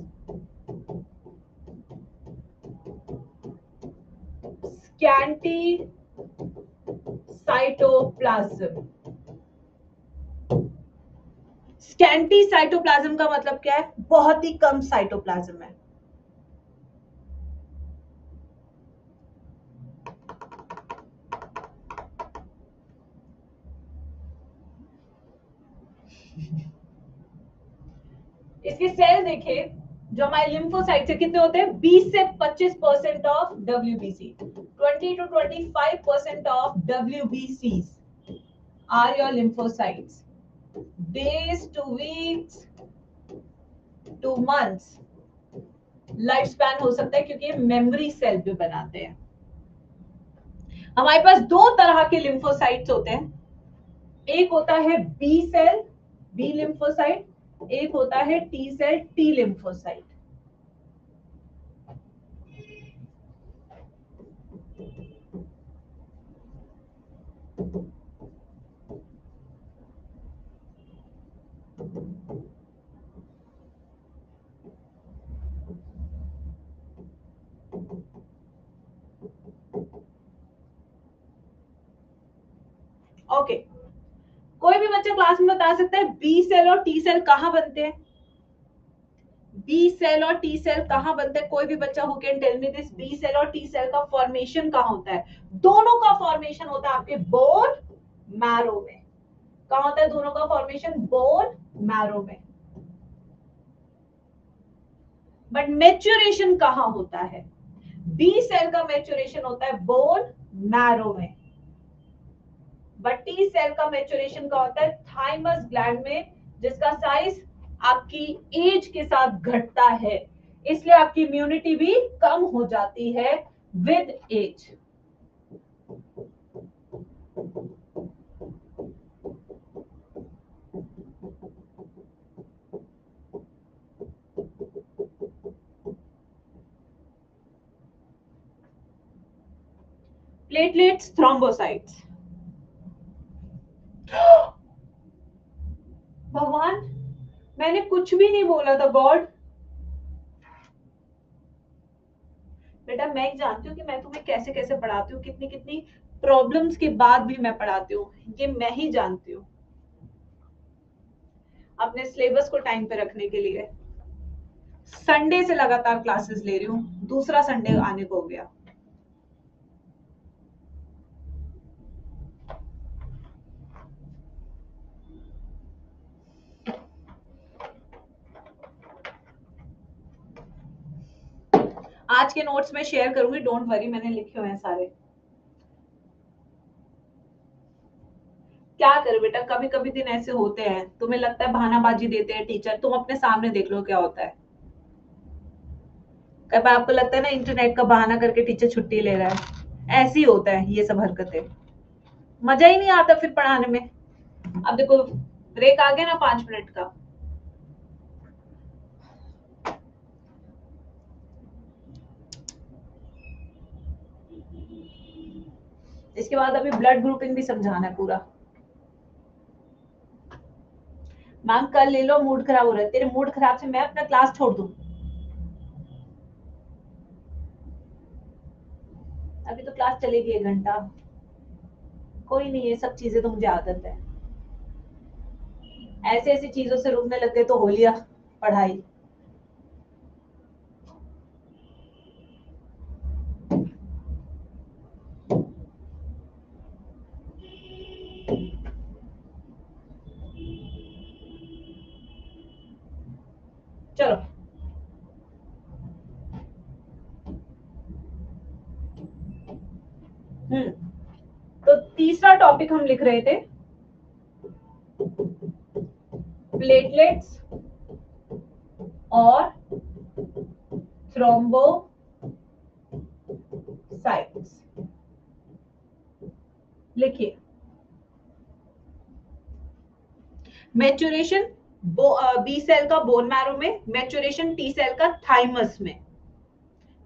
Speaker 1: scanty cytoplasm. Scanty cytoplasm का मतलब क्या है? बहुत ही कम साइटोप्लाज्म है। इसके सेल देखिए, जो हमारे लिम्फोसाइट से कितने होते हैं? 20 से 25% of WBC, 20 to 25% of WBCs are your lymphocytes. Days to weeks to months life span हो सकता है, क्योंकि मेमोरी सेल भी बनाते हैं। हमारे पास दो तरह के लिम्फोसाइट्स होते हैं, एक होता है बी सेल, बी लिम्फोसाइट, एक होता है T cell, T lymphocyte. Okay, कोई भी बच्चा क्लास में बता सकता है बी सेल और टी सेल कहां बनते हैं? बी सेल और टी सेल कहां बनते हैं? कोई भी बच्चा who can tell me this, B cell और टी सेल का फॉर्मेशन कहां होता है? दोनों का फॉर्मेशन होता है आपके बोन मैरो में। कहां होता है दोनों का फॉर्मेशन? बोन मैरो में। बट मेच्योरेशन कहां होता है? बी सेल का मेच्योरेशन होता है बोन मैरो में, बट टी सेल का मेच्योरेशन का होता है थाइमस ग्लैंड में, जिसका साइज आपकी एज के साथ घटता है, इसलिए आपकी इम्यूनिटी भी कम हो जाती है विद एज। Platelets, thrombocytes. भगवान, मैंने कुछ भी नहीं बोला था गॉड। बेटा मैं ही जानती हूँ कि मैं तुम्हें कैसे कैसे पढ़ाती हूँ, कितनी कितनी प्रॉब्लम्स के बाद भी मैं पढ़ाती हूँ, ये मैं ही जानती हूँ। अपने सिलेबस को टाइम पे रखने के लिए संडे से लगातार क्लासेस ले रही हूँ, दूसरा संडे आने को हो गया। आज के नोट्स में शेयर करूंगी, डोंट वरी, मैंने लिखे हुए हैं सारे। क्या करे बेटा, कभी कभी दिन ऐसे होते हैं, तुम्हें लगता है बहानाबाजी देते हैं टीचर, तुम अपने सामने देख लो क्या होता है। कई बार आपको लगता है ना इंटरनेट का बहाना करके टीचर छुट्टी ले रहा है, ऐसे ही होता है ये सब हरकतें, मजा ही नहीं आता फिर पढ़ाने में। अब देखो ब्रेक आ गया ना 5 मिनट का, इसके बाद अभी ब्लड ग्रुपिंग भी समझाना है पूरा। मैम कल ले लो, मूड खराब हो रहा है। तेरे मूड खराब से मैं अपना क्लास छोड़ दूं? अभी तो क्लास चलेगी 1 घंटा। कोई नहीं, ये सब चीजें तो मुझे आदत है। ऐसे ऐसी चीजों से रुकने लग गए तो हो लिया पढ़ाई। चलो तो तीसरा टॉपिक हम लिख रहे थे प्लेटलेट्स और थ्रोम्बोसाइट्स। लिखिए, मैच्योरेशन बी सेल का बोन मैरो में, मैच्योरेशन टी सेल का थाइमस में।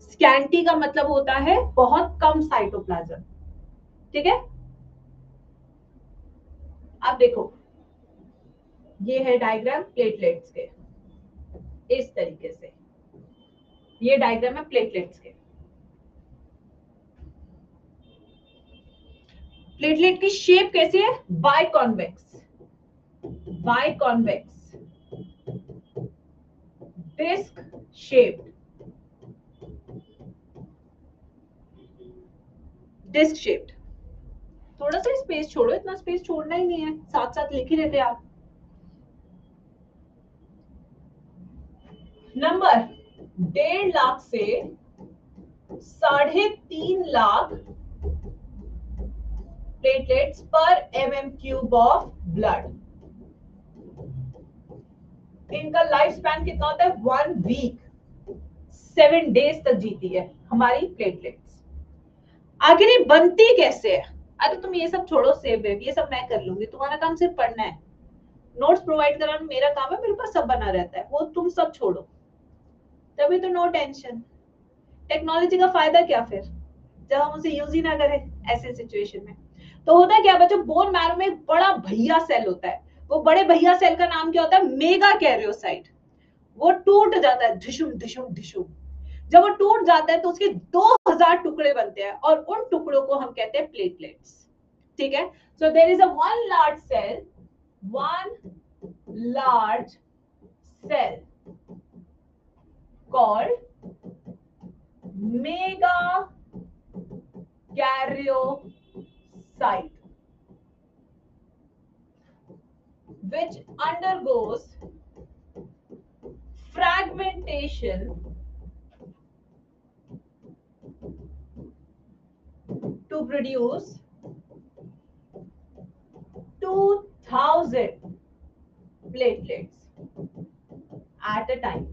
Speaker 1: स्कैंटी का मतलब होता है बहुत कम साइटोप्लाज्म। ठीक है, अब देखो ये है डायग्राम प्लेटलेट्स के, इस तरीके से ये डायग्राम है प्लेटलेट्स के। प्लेटलेट की शेप कैसी है? Biconvex, biconvex disc shaped, disc shaped. थोड़ा सा स्पेस छोड़ो, इतना स्पेस छोड़ना ही नहीं है, साथ साथ लिख ही रहते आप। नंबर 1.5 लाख से 3.5 लाख प्लेटलेट्स पर mm³ ऑफ ब्लड। इनका लाइफ स्पैन कितना होता है? 1 वीक, 7 डेज तक जीती है हमारी प्लेटलेट्स। आखिर ये बनती कैसे है? अरे तुम ये सब छोड़ो, सेव वेव ये सब मैं कर लूंगी, तुम्हारा काम सिर्फ पढ़ना है। नोट्स प्रोवाइड कराना मेरा काम है, मेरे पास सब बना रहता है, वो तुम सब छोड़ो, तभी तो नो टेंशन। टेक्नोलॉजी का फायदा क्या फिर जब हम उसे यूज ही ना करें ऐसे सिचुएशन में। तो होता है क्या बच्चों, बोन मैरो में एक बड़ा भैया सेल होता है। वो बड़े भैया सेल का नाम क्या होता है? Mega karyocyte. वो टूट जाता है, ढिशुम ढिशुम ढिशुम। जब वो टूट जाता है तो उसके 2000 टुकड़े बनते हैं और उन टुकड़ों को हम कहते हैं प्लेटलेट्स। ठीक है, so there is a one large cell, one large cell called mega karyocyte, which undergoes fragmentation to produce 2000 platelets at a time.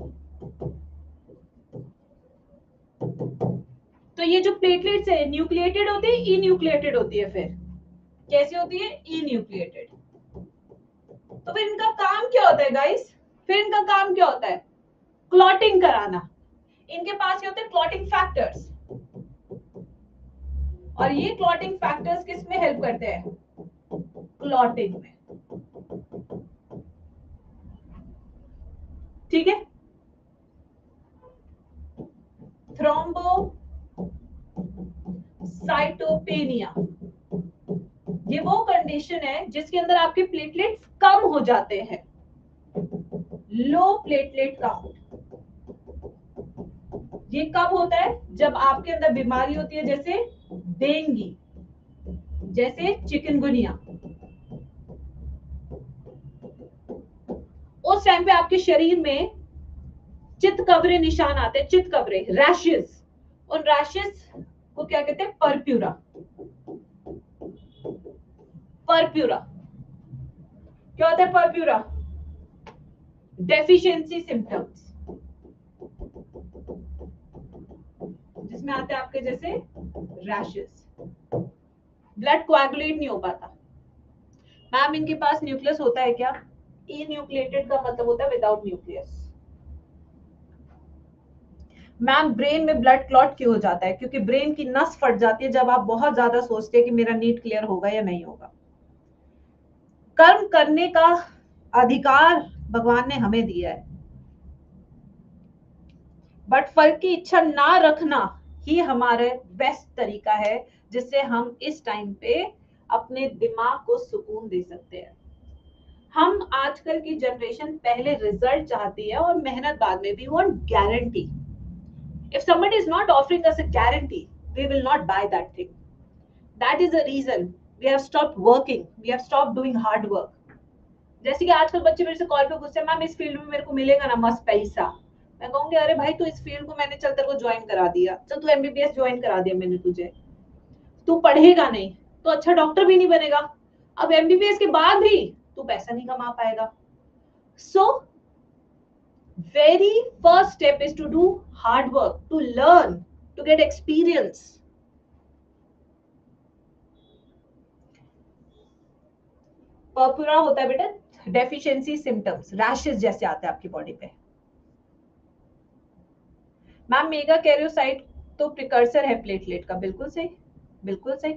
Speaker 1: तो ये जो प्लेटलेट्स है न्यूक्लिएटेड होती है, इन्यूक्लिएटेड होती है। फिर कैसी होती है? इन्यूक्लिएटेड। तो फिर इनका काम क्या होता है गाइस? फिर इनका काम क्या होता है? क्लॉटिंग कराना। इनके पास ये होते हैं क्लॉटिंग फैक्टर्स, और ये क्लॉटिंग फैक्टर्स किस में हेल्प करते हैं? क्लॉटिंग में। ठीक है, थ्रोम्बोसाइटोपेनिया ये वो कंडीशन है जिसके अंदर आपके प्लेटलेट्स कम हो जाते हैं, लो प्लेटलेट काउंट। ये कब होता है? जब आपके अंदर बीमारी होती है, जैसे डेंगू, जैसे चिकनगुनिया। उस टाइम पे आपके शरीर में चितकबरे निशान आते हैं, चितकबरे, रैशेस। उन रैशेस को क्या कहते हैं? परप्यूरा। परप्यूरा क्या होता है? परप्यूरा डेफिशिएंसी सिम्टम्स, जिसमें आते हैं आपके जैसे रैशेस। ब्लड कोएगुलेट नहीं हो पाता। मैम इनके पास न्यूक्लियस होता है क्या? इन्यूक्लिएटेड का मतलब होता है विदाउट न्यूक्लियस। मैम ब्रेन में ब्लड क्लॉट क्यों हो जाता है? क्योंकि ब्रेन की नस फट जाती है जब आप बहुत ज्यादा सोचते हैं कि मेरा नीट क्लियर होगा या नहीं होगा। कर्म करने का अधिकार भगवान ने हमें दिया है, बट फल की इच्छा ना रखना ही हमारे बेस्ट तरीका है जिससे हम इस टाइम पे अपने दिमाग को सुकून दे सकते हैं। हम आजकल की जनरेशन पहले रिजल्ट चाहती है और मेहनत बाद में। We want guarantee. If somebody is not offering us a guarantee, we will not buy that thing. That is the reason we have stopped working. We have stopped doing hard work. जैसे कि आजकल बच्चे मेरे से call पे पूछते हैं, ma'am इस फील्ड में मेरे को मिलेगा ना मस्त पैसा? मैं कहूंगी अरे भाई तू इस फील्ड को मैंने चल तेरे को ज्वाइन करा दिया, चल तू एमबीबीएस ज्वाइन करा दिया मैंने तुझे, तू पढ़ेगा नहीं तो अच्छा डॉक्टर भी नहीं बनेगा। अब एमबीबीएस के बाद भी तू पैसा नहीं कमा पाएगा। सो very first step is to do hard work, to learn, to get experience. Purpura होता है बेटा डेफिशिएंसी सिम्टम्स, रैशेस जैसे आते हैं आपकी बॉडी पे। मैम मेगा कैरियोसाइट तो प्रिकर्सर है प्लेटलेट का। बिल्कुल सही, बिल्कुल सही।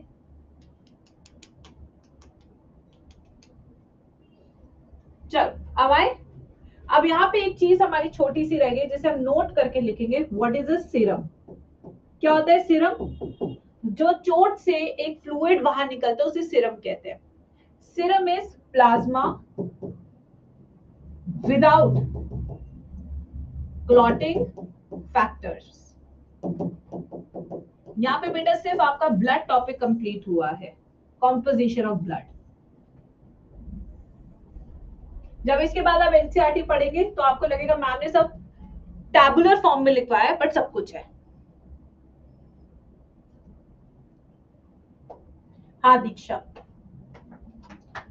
Speaker 1: चल अब आए, अब यहाँ पे एक चीज हमारी छोटी सी रह गई जिसे हम नोट करके लिखेंगे। What is a serum? क्या होता है सीरम? जो चोट से एक फ्लूइड बाहर निकलता है उसे सीरम कहते हैं। Serum is plasma without clotting factors. यहाँ पे बेटा सिर्फ आपका ब्लड टॉपिक कंप्लीट हुआ है, कॉम्पोजिशन ऑफ ब्लड। जब इसके बाद आप एनसीईआरटी पढ़ेंगे तो आपको लगेगा मैम ने सब टैबुलर फॉर्म में लिखवाया है, बट सब कुछ है। हाँ दीक्षा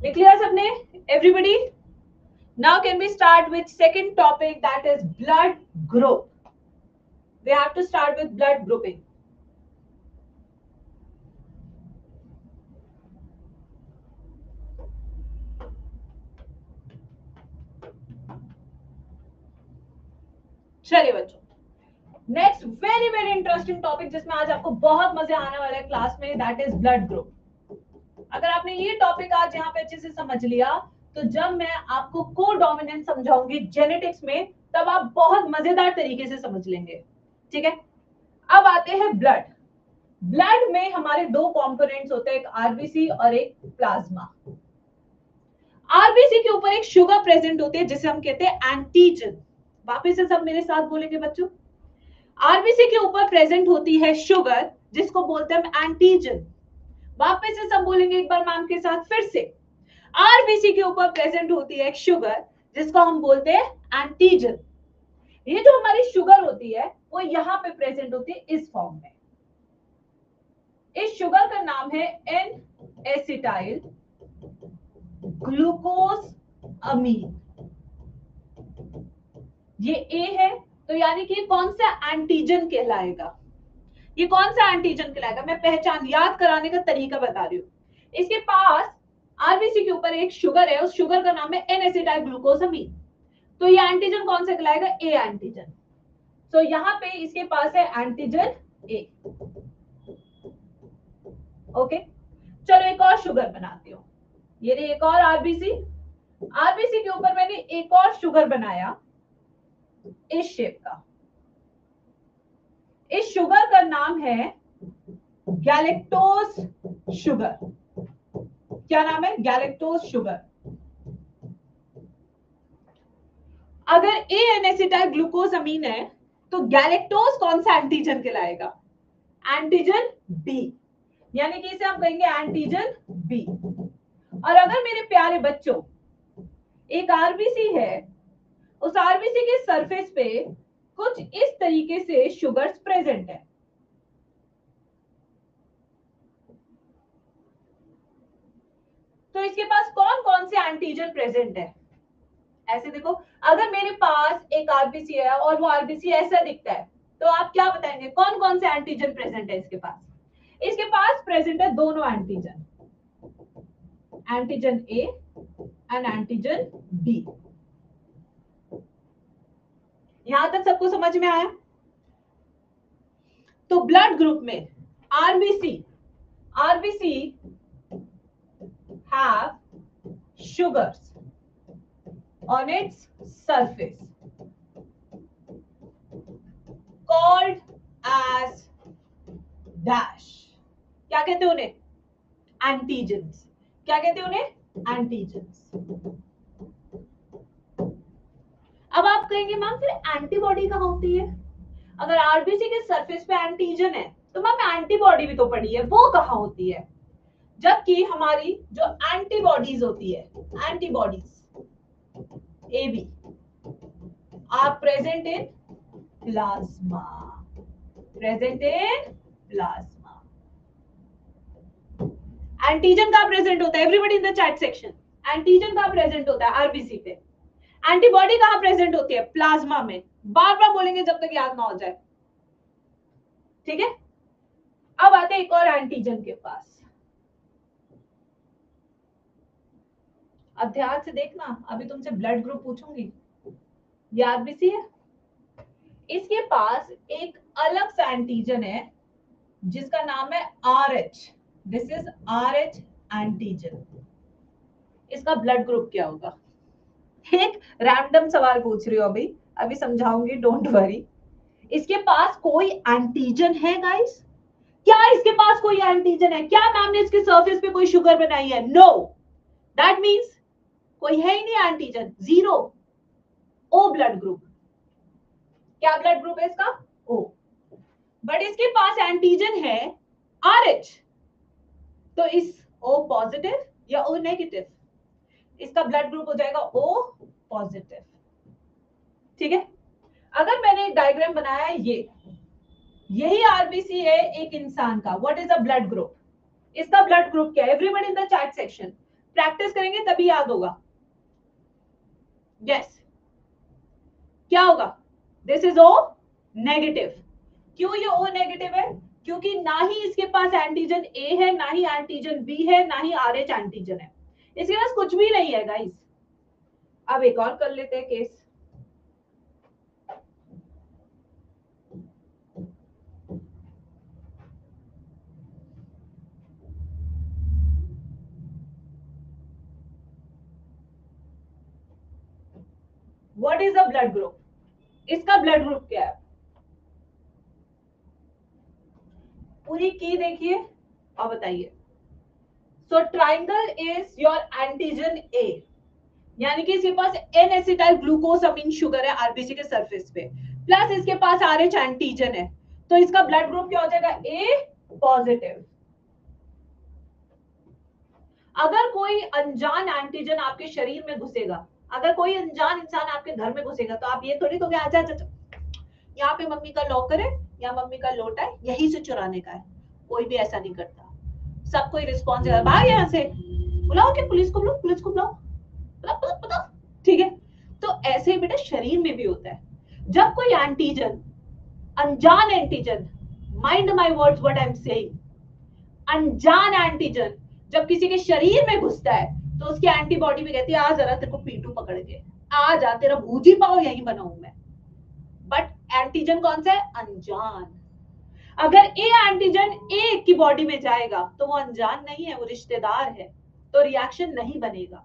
Speaker 1: लिख लिया सबने? Everybody, now can we start with second topic, that is blood group. We have to start with blood grouping. चलिए बच्चों, next very very interesting topic जिसमें आज आपको बहुत मजे आने वाले हैं क्लास में, दैट इज ब्लड ग्रुप। अगर आपने ये टॉपिक आज यहाँ पे अच्छे से समझ लिया तो जब मैं आपको कोडोमिनेंट समझाऊंगी जेनेटिक्स में तब आप बहुत मजेदार तरीके से समझ लेंगे। ठीक है, अब आते हैं ब्लड। ब्लड में हमारे दो कंपोनेंट्स होते हैं, एक आरबीसी और एक प्लाज्मा। आरबीसी के ऊपर एक शुगर प्रेजेंट होती है जिसे हम कहते हैं एंटीजन। वापस से सब मेरे साथ बोलेंगे बच्चों। आरबीसी के ऊपर प्रेजेंट होती है शुगर जिसको बोलते हैं हम एंटीजन। वापस से सब बोलेंगे एक बार मैम के साथ फिर से। आरबीसी के ऊपर प्रेजेंट होती है एक शुगर जिसको हम बोलते हैं एंटीजन। ये जो हमारी शुगर होती है वो यहाँ पे प्रेजेंट होती है इस फॉर्म में। इस शुगर का नाम है एन एसिटाइल ग्लूकोज अमीन। ये ए है तो यानी कि कौन सा एंटीजन कहलाएगा? ये कौन सा एंटीजन कहलाएगा? मैं पहचान याद कराने का तरीका बता रही हूँ। इसके पास आरबीसी के ऊपर एक शुगर है, उस शुगर का नाम है एन एसिटाइल ग्लूकोसामीन। तो ये एंटीजन कौन सा कहलाएगा? A antigen. तो यहाँ पे इसके पास है एंटीजन ए। ओके, चलो एक और शुगर बनाती हूँ। ये रही एक और आरबीसी। आरबीसी के ऊपर मैंने एक और शुगर बनाया इस शेप का। इस शुगर का नाम है गैलेक्टोज शुगर। क्या नाम है? Galactose sugar. अगर ए एन एसिटाइल ग्लूकोज अमीन है तो गैलेक्टोज कौन सा एंटीजन कहलाएगा? एंटीजन बी, यानी कि इसे हम कहेंगे एंटीजन बी। और अगर मेरे प्यारे बच्चों एक आरबीसी है, उस आरबीसी के सरफेस पे कुछ इस तरीके से शुगर्स प्रेजेंट है। तो इसके पास कौन कौन से एंटीजन प्रेजेंट है? ऐसे देखो, अगर मेरे पास एक आरबीसी है और वो आरबीसी ऐसा दिखता है तो आप क्या बताएंगे कौन कौन से एंटीजन प्रेजेंट है इसके पास? इसके पास प्रेजेंट है दोनों antigen, antigen A and antigen B. यहां तक सबको समझ में आया? तो ब्लड ग्रुप में RBC have sugars on its surface called as dash. क्या कहते हैं उन्हें? एंटीजेंस. क्या कहते हैं उन्हें? एंटीजेंस. अब आप कहेंगे मैम फिर एंटीबॉडी कहाँ होती है? अगर आरबीसी के सरफेस पे एंटीजन है तो मैम एंटीबॉडी भी तो पड़ी है, वो कहाँ होती है? जबकि हमारी जो एंटीबॉडीज होती है, antibodies AB are present in plasma. Present in plasma. Antigen कहाँ प्रेजेंट होता है? Everybody in the chat section. Antigen कहाँ प्रेजेंट होता है? आरबीसी पे. एंटीबॉडी कहाँ प्रेजेंट होती है? प्लाज्मा में. बार बार बोलेंगे जब तक याद ना हो जाए. ठीक है. अब आते हैं एक और एंटीजन के पास. अब ध्यान से देखना, अभी तुमसे ब्लड ग्रुप पूछूंगी. ये आरबीसी है. इसके पास एक अलग सा एंटीजन है जिसका नाम है RH. This is RH antigen. इसका ब्लड ग्रुप क्या होगा? एक रैंडम सवाल पूछ रही हो अभी समझाऊंगी, डोंट वरी. इसके पास कोई एंटीजन है गाइस? क्या इसके पास कोई एंटीजन है? क्या मैम ने इसके सरफेस पे कोई शुगर बनाई है? नो. दैट मींस कोई है ही नहीं antigen. Zero. O blood group. क्या ब्लड ग्रुप है इसका? ओ. बट इसके पास एंटीजन है RH. तो इस O पॉजिटिव या O नेगेटिव? इसका ब्लड ग्रुप हो जाएगा O पॉजिटिव. ठीक है. अगर मैंने एक डायग्राम बनाया है, यही आरबीसी है एक इंसान का. What is the blood group? इसका ब्लड ग्रुप क्या है? Everybody in the chat section. Practice करेंगे तभी याद होगा. यस. क्या होगा? This is O negative. क्यों ये O नेगेटिव है? क्योंकि ना ही इसके पास एंटीजन A है, ना ही एंटीजन B है, ना ही RH एंटीजन है. इसके पास कुछ भी नहीं है गाइस. अब एक और कर लेते हैं case. What is the blood group? इसका ब्लड ग्रुप क्या है? पूरी की देखिए और बताइए. So triangle is your antigen A. यानी कि इसके पास एन एसिटाइल ग्लूकोसामिन शुगर है आरबीसी के सरफेस पे, प्लस इसके पास RH एंटीजन है. तो इसका ब्लड ग्रुप क्या हो जाएगा? A positive. अगर कोई अनजान एंटीजन आपके शरीर में घुसेगा, अगर कोई अनजान इंसान आपके घर में घुसेगा, तो आप ये थोड़ी कहोगे आजा आजा यहाँ पे मम्मी का लॉकर है या मम्मी का लोटा है, यहीं से चुराने का है. कोई भी ऐसा नहीं करता. सब कोई रिस्पॉन्सिबल. भाग यहाँ से, बुलाओ कि पुलिस को बुलाओ, पुलिस को बुलाओ, बताओ. ठीक है. तो ऐसे ही बेटा शरीर में भी होता है. जब कोई एंटीजन, अनजान antigen, mind my words what I am saying, अनजान एंटीजन जब किसी के शरीर में घुसता है तो उसकी एंटीबॉडी भी कहती है आ जरा तेरे को पीटू पकड़ के, आ जा तेरा भूजी पाव यहीं बनाऊं मैं. बट एंटीजन कौन सा है? अनजान. अगर ए एंटीजन ए की बॉडी में जाएगा तो वो अनजान नहीं है, वो रिश्तेदार है, तो रिएक्शन नहीं बनेगा.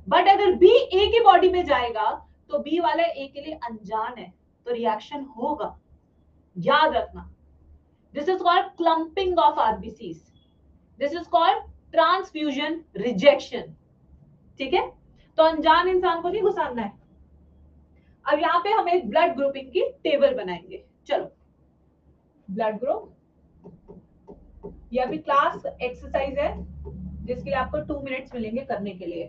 Speaker 1: बट अगर बी ए की बॉडी में जाएगा तो बी वाला ए के लिए अनजान है, तो रिएक्शन होगा. याद रखना. This is called clumping of RBCs. This is called transfusion rejection. ठीक है. तो अनजान इंसान को नहीं घुसाना है. अब यहाँ पे हम एक ब्लड ग्रुपिंग की टेबल बनाएंगे. चलो. ब्लड ग्रुप, ये अभी क्लास एक्सरसाइज है जिसके लिए आपको 2 मिनट्स मिलेंगे करने के लिए.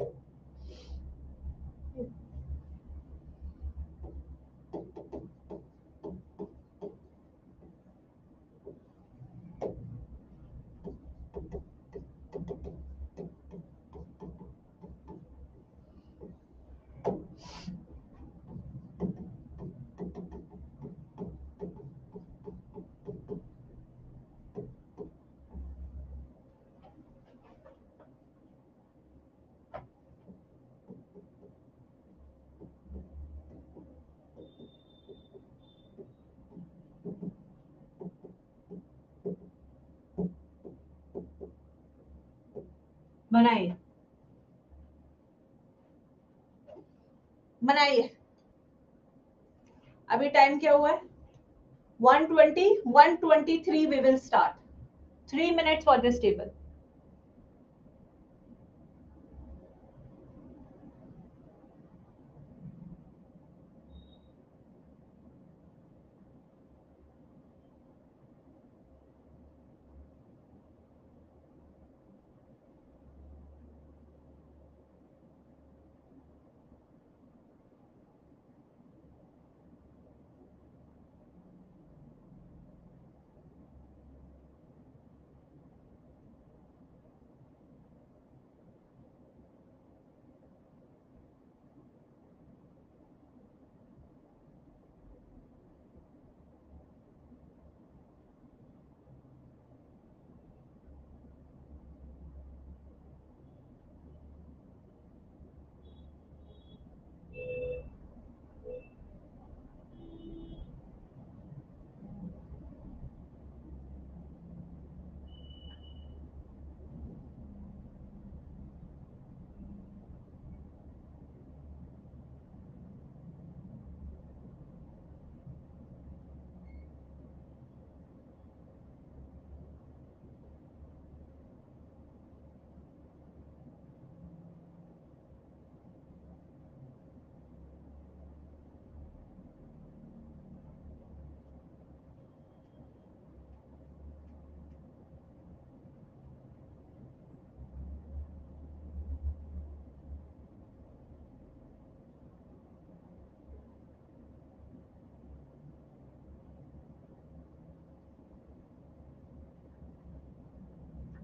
Speaker 1: बनाइए बनाइए। अभी टाइम क्या हुआ है? 120, 123 we will start. 3 minutes for this table.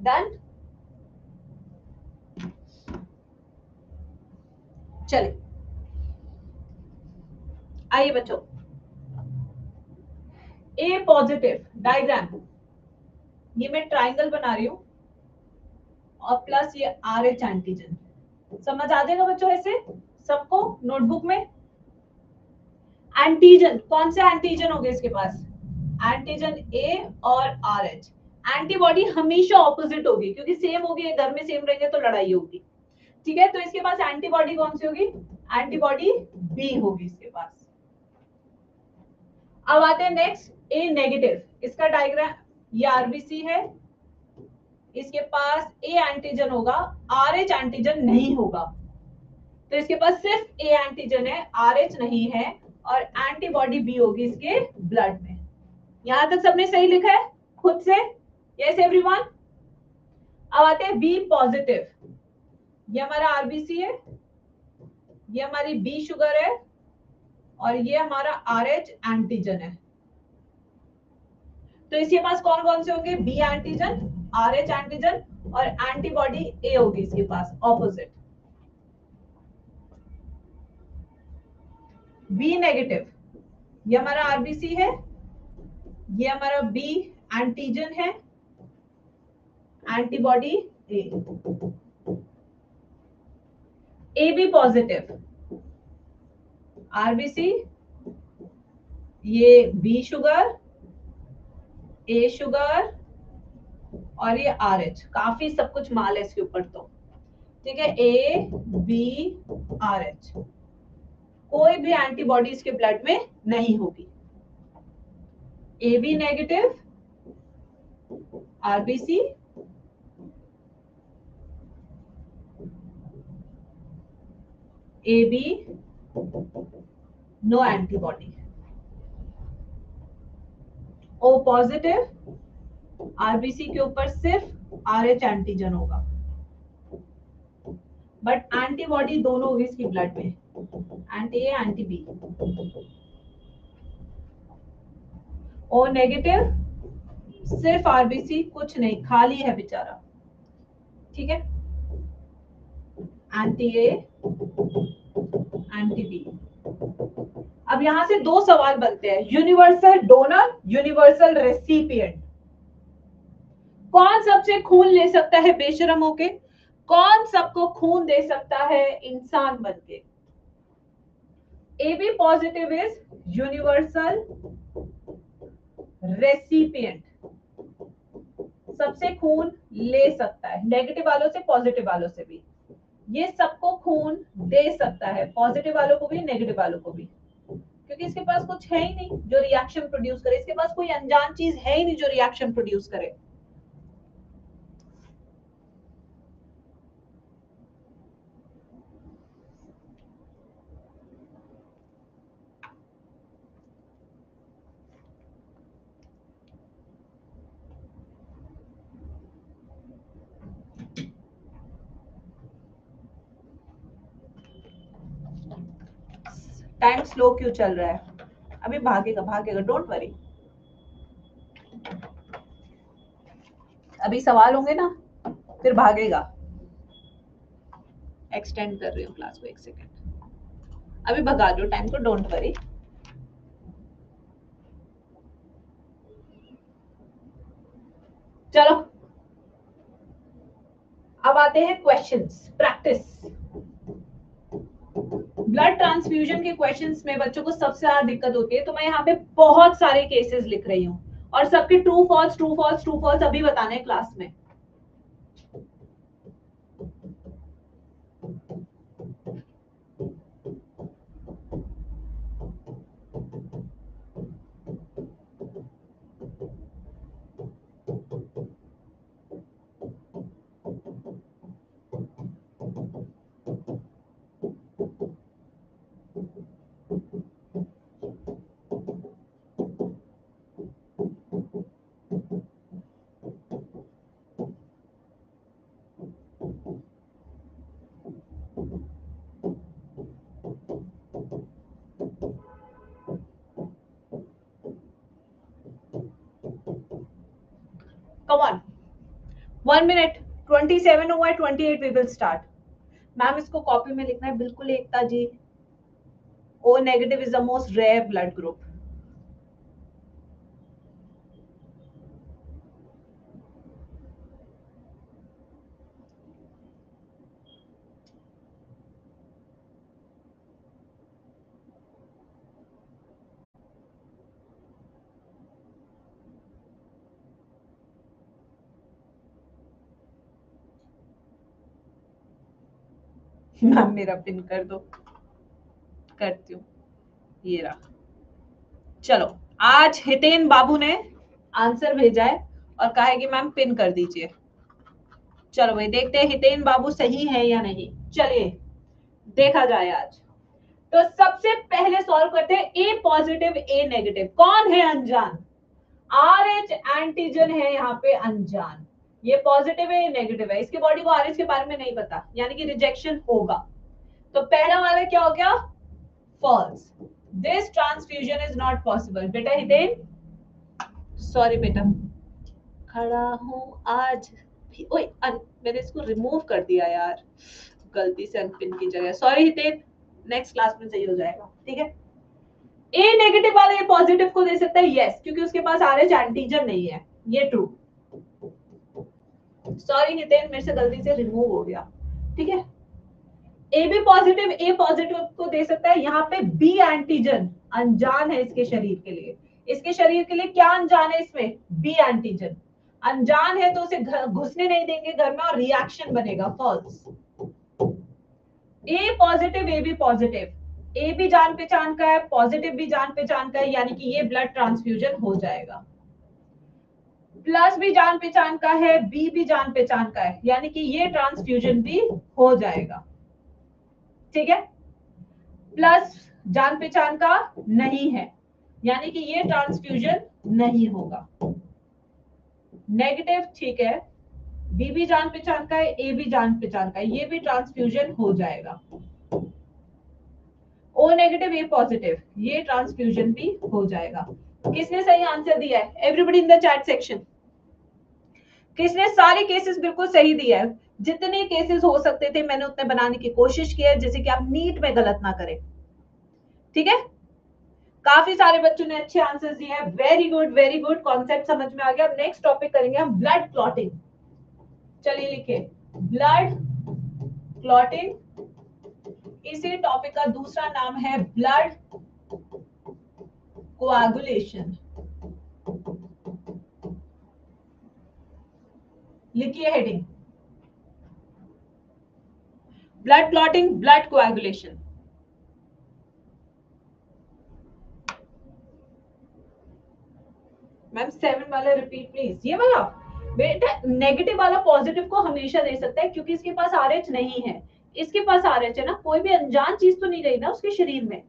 Speaker 1: Done? चलिए आइए बच्चों, ए पॉजिटिव डायग्राम, ये मैं ट्राइंगल बना रही हूँ और प्लस ये आर एच एंटीजन। समझ आ जाएगा बच्चों ऐसे सबको नोटबुक में? एंटीजन कौन से एंटीजन हो गए इसके पास? एंटीजन ए और आर एच। एंटीबॉडी हमेशा ऑपोजिट होगी क्योंकि सेम होगी, घर में सेम रहेंगे तो लड़ाई होगी। ठीक है, तो इसके पास एंटीबॉडी कौन सी होगी? एंटीबॉडी बी होगी इसके पास। अब आते हैं नेक्स्ट, ए नेगेटिव, इसका डायग्राम, ये आरबीसी है, इसके पास ए एंटीजन होगा, आर एच एंटीजन नहीं होगा, तो इसके पास सिर्फ ए एंटीजन है, आर एच नहीं है, और एंटीबॉडी बी होगी इसके ब्लड में। यहां तक सबने सही लिखा है खुद से? Yes everyone. अब आते हैं बी पॉजिटिव, ये हमारा आरबीसी है, ये हमारी बी शुगर है, और ये हमारा आर एच एंटीजन है। तो इसके पास कौन कौन से होंगे? B antigen, R H antigen, और एंटीबॉडी ए होगी इसके पास ऑपोजिट। बी नेगेटिव, ये हमारा आरबीसी है, ये हमारा बी एंटीजन है, antibody A. A B positive, RBC, ये बी शुगर, ए शुगर, और ये आर एच। काफी सब कुछ माल है इसके ऊपर तो। ठीक है, ए बी आर एच, कोई भी एंटीबॉडी इसके ब्लड में नहीं होगी। A B negative, RBC, A B, no antibody. O positive, RBC के ऊपर सिर्फ आर एच एंटीजन होगा, बट एंटीबॉडी दोनों होगी इसकी ब्लड में, anti A anti B. O negative, सिर्फ आरबीसी, कुछ नहीं, खाली है बेचारा। ठीक है, एंटी ए एंटी बी। अब यहां से दो सवाल बनते हैं, यूनिवर्सल डोनर, यूनिवर्सल रेसिपिएंट। कौन सबसे खून ले सकता है बेशरम होके? कौन सबको खून दे सकता है इंसान बनके? A B positive is universal recipient, सबसे खून ले सकता है, नेगेटिव वालों से पॉजिटिव वालों से भी, ये सबको खून दे सकता है, पॉजिटिव वालों को भी नेगेटिव वालों को भी, क्योंकि इसके पास कुछ है ही नहीं जो रिएक्शन प्रोड्यूस करे, इसके पास कोई अनजान चीज है ही नहीं जो रिएक्शन प्रोड्यूस करे। टाइम स्लो क्यों चल रहा है? अभी भागेगा भागेगा, डोंट वरी। अभी सवाल होंगे ना, फिर भागेगा। एक्सटेंड कर रही हूँ क्लास को 1 सेकेंड, अभी भगा दो टाइम को, डोंट वरी। चलो अब आते हैं क्वेश्चंस, प्रैक्टिस। ब्लड ट्रांसफ्यूजन के क्वेश्चंस में बच्चों को सबसे ज्यादा दिक्कत होती है, तो मैं यहाँ पे बहुत सारे केसेस लिख रही हूँ और सबके true false true false true false अभी बताने क्लास में। कम ऑन, 1 मिनट 27 हुआ है, 28 वी विल स्टार्ट। मैम इसको कॉपी में लिखना है बिल्कुल Ekta ji. O negative is the most rare blood group. Ma'am मेरा पिन कर दो, करती हूँ, ये रहा। चलो आज हितेन बाबू ने आंसर भेजा है और कहा है कि मैम पिन कर दीजिए। चलो भाई देखते हैं हितेन बाबू सही है या नहीं, चलिए देखा जाए आज। तो सबसे पहले सॉल्व करते हैं ए पॉजिटिव ए नेगेटिव। कौन है अनजान? RH एंटीजन है यहाँ पे अनजान। ये पॉजिटिव है नेगेटिव है, इसके बॉडी को RH के बारे में नहीं पता, यानी कि रिजेक्शन होगा। तो पहला वाला क्या हो गया? False. This transfusion is not possible. बेटा हितेन, सॉरी बेटा, खड़ा हूं आज भी। ओए मैंने इसको रिमूव कर दिया यार, गलती से अनपिन की जगह। सॉरी हितेन, नेक्स्ट क्लास में सही हो जाएगा, ठीक है। ए नेगेटिव वाला ये पॉजिटिव को दे सकता है, यस, क्योंकि उसके पास RH एंटीजन नहीं है, ये ट्रू। सॉरी हितेन, मेरे से गलती से रिमूव हो गया, ठीक है। A B positive A positive को दे सकता है, यहाँ पे बी एंटीजन अनजान है इसके शरीर के लिए। इसके शरीर के लिए क्या अनजान है? इसमें बी एंटीजन अनजान है, तो उसे घुसने नहीं देंगे घर में और रिएक्शन बनेगा, false. A positive A B positive, A भी जान पहचान का है, पॉजिटिव भी जान पहचान का है, यानी कि ये ब्लड ट्रांसफ्यूजन हो जाएगा। प्लस भी जान पहचान का है, बी भी जान पहचान का है, यानी कि ये ट्रांसफ्यूजन भी हो जाएगा, ठीक है। प्लस जान पहचान का नहीं है, यानी कि ये ट्रांसफ्यूजन नहीं होगा। नेगेटिव ठीक है, बी भी जान पहचान का है, ए भी जान पहचान का है, ये भी ट्रांसफ्यूजन हो जाएगा। ओ नेगेटिव ए पॉजिटिव, ये ट्रांसफ्यूजन भी हो जाएगा। किसने सही आंसर दिया है? Everybody in the chat section. किसने सारे केसेस बिल्कुल सही दिया है? जितने केसेस हो सकते थे मैंने उतने बनाने की कोशिश की है, जैसे कि आप नीट में गलत ना करें, ठीक है। काफी सारे बच्चों ने अच्छे आंसर्स दिए हैं, very good very good, concept समझ में आ गया। अब नेक्स्ट टॉपिक करेंगे हम ब्लड क्लॉटिंग। चलिए लिखे ब्लड क्लॉटिंग। इसी टॉपिक का दूसरा नाम है ब्लड कोआगुलेशन। लिखिए heading, blood clotting, blood coagulation. Ma'am 7 वाला रिपीट प्लीज। ये वाला बेटा नेगेटिव वाला पॉजिटिव को हमेशा दे सकता है क्योंकि इसके पास आरएच नहीं है, इसके पास आरएच है ना, कोई भी अनजान चीज तो नहीं गई ना उसके शरीर में,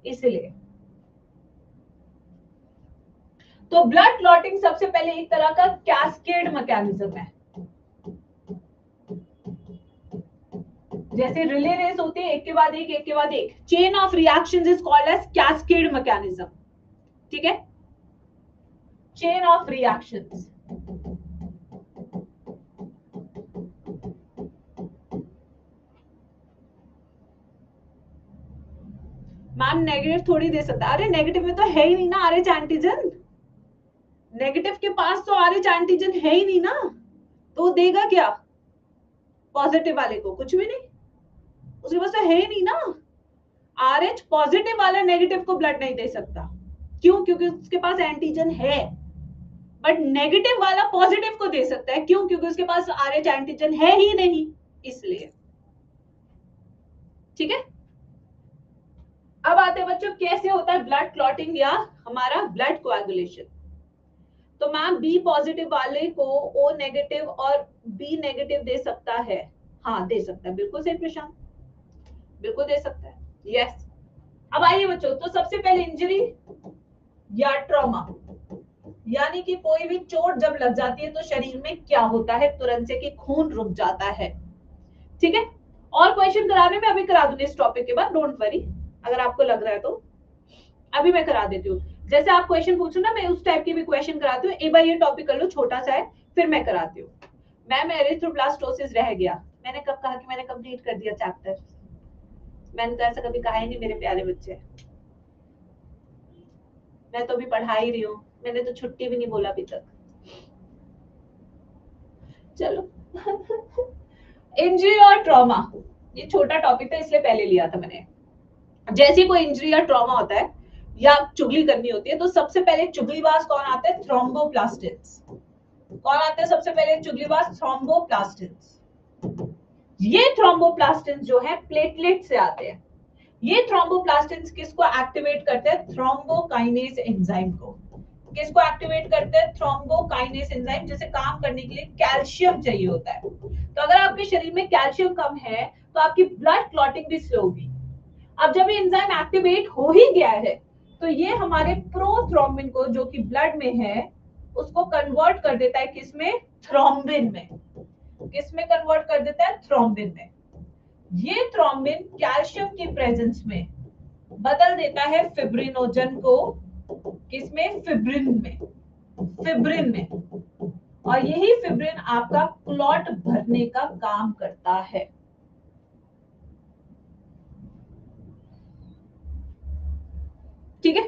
Speaker 1: इसलिए। तो ब्लड क्लॉटिंग सबसे पहले एक तरह का कैस्केड मैकेनिज्म है, जैसे रिले रेस होती है, एक के बाद एक, एक के बाद एक। Chain of reactions is called as cascade mechanism, ठीक है, chain of reactions. Ma'am negative थोड़ी दे सकता है, अरे नेगेटिव में तो है ही नहीं ना आरएच एंटीजन, नेगेटिव के पास तो आरएच एंटीजन है ही नहीं ना, तो देगा क्या पॉजिटिव वाले को? कुछ भी नहीं, उसके पास तो है ही नहीं ना। आरएच पॉजिटिव वाला नेगेटिव को ब्लड नहीं दे सकता, क्यों? क्योंकि उसके पास एंटीजन है। बट नेगेटिव वाला पॉजिटिव को दे सकता है, क्यों? क्योंकि उसके पास आरएच एंटीजन है ही नहीं, इसलिए। ठीक है, अब आते हैं बच्चों कैसे होता है ब्लड क्लॉटिंग या हमारा ब्लड कोएगुलेशन। तो मैम बी पॉजिटिव वाले को ओ नेगेटिव और बी नेगेटिव दे सकता है, हाँ दे सकता है, बिल्कुल सही प्रशांत, बिल्कुल दे सकता है, यस। अब आइए बच्चों, तो सबसे पहले इंजरी या ट्रॉमा, यानी कि कोई भी चोट जब लग जाती है तो शरीर में क्या होता है, तुरंत से कि खून रुक जाता है, ठीक है। और क्वेश्चन कराने में अभी करा दूंगी इस टॉपिक के बाद, डोंट वरी, अगर आपको लग रहा है तो अभी मैं करा देती हूँ। जैसे आप क्वेश्चन पूछो ना, मैं उस टाइप के भी क्वेश्चन कराती हूँ। एक बार ये टॉपिक कर लो, छोटा सा है, फिर मैं कराती हूँ। मैम एरिथ्रोब्लास्टोसिस रह गया, मैंने कब कहा कि मैंने कंप्लीट कर दिया चैप्टर? मैंने तो ऐसा कभी कहा ही नहीं मेरे प्यारे बच्चे, मैं तो अभी पढ़ा ही रही हूँ, मैंने तो छुट्टी भी नहीं बोला अभी तक। चलो इंजरी और ट्रॉमा, ये छोटा टॉपिक था इसलिए पहले लिया था मैंने। जैसे कोई इंजरी या ट्रॉमा होता है या चुगली करनी होती है, तो सबसे पहले चुगलीबाज कौन आते हैं? थ्रोम्बोप्लास्टिन्स। कौन आते हैं सबसे पहले चुगलीबाज? थ्रोम्बोप्लास्टिन्स। ये थ्रोम्बोप्लास्टिन्स जो है प्लेटलेट से आते हैं। ये थ्रोम्बोप्लास्टिन्स किसको एक्टिवेट करते हैं? थ्रोम्बोकाइनेज एंजाइम को। किसको एक्टिवेट करते हैं? थ्रोम्बोकाइनेज एंजाइम, जिसे काम करने के लिए कैल्शियम चाहिए होता है। तो अगर आपके शरीर में कैल्शियम कम है तो आपकी ब्लड क्लॉटिंग भी स्लो होगी। अब जब ये एंजाइम एक्टिवेट हो ही गया है तो ये हमारे प्रोथ्रोम्बिन को, जो कि ब्लड में है, उसको कन्वर्ट कर देता है किसमें? थ्रोम्बिन में। किसमें कन्वर्ट कर देता है? थ्रोम्बिन में। ये थ्रोम्बिन कैल्शियम की प्रेजेंस में बदल देता है फिब्रिनोजन को, किसमें? फिब्रिन में। फिब्रिन में। और यही फिब्रिन आपका क्लॉट भरने का काम करता है। ठीक है,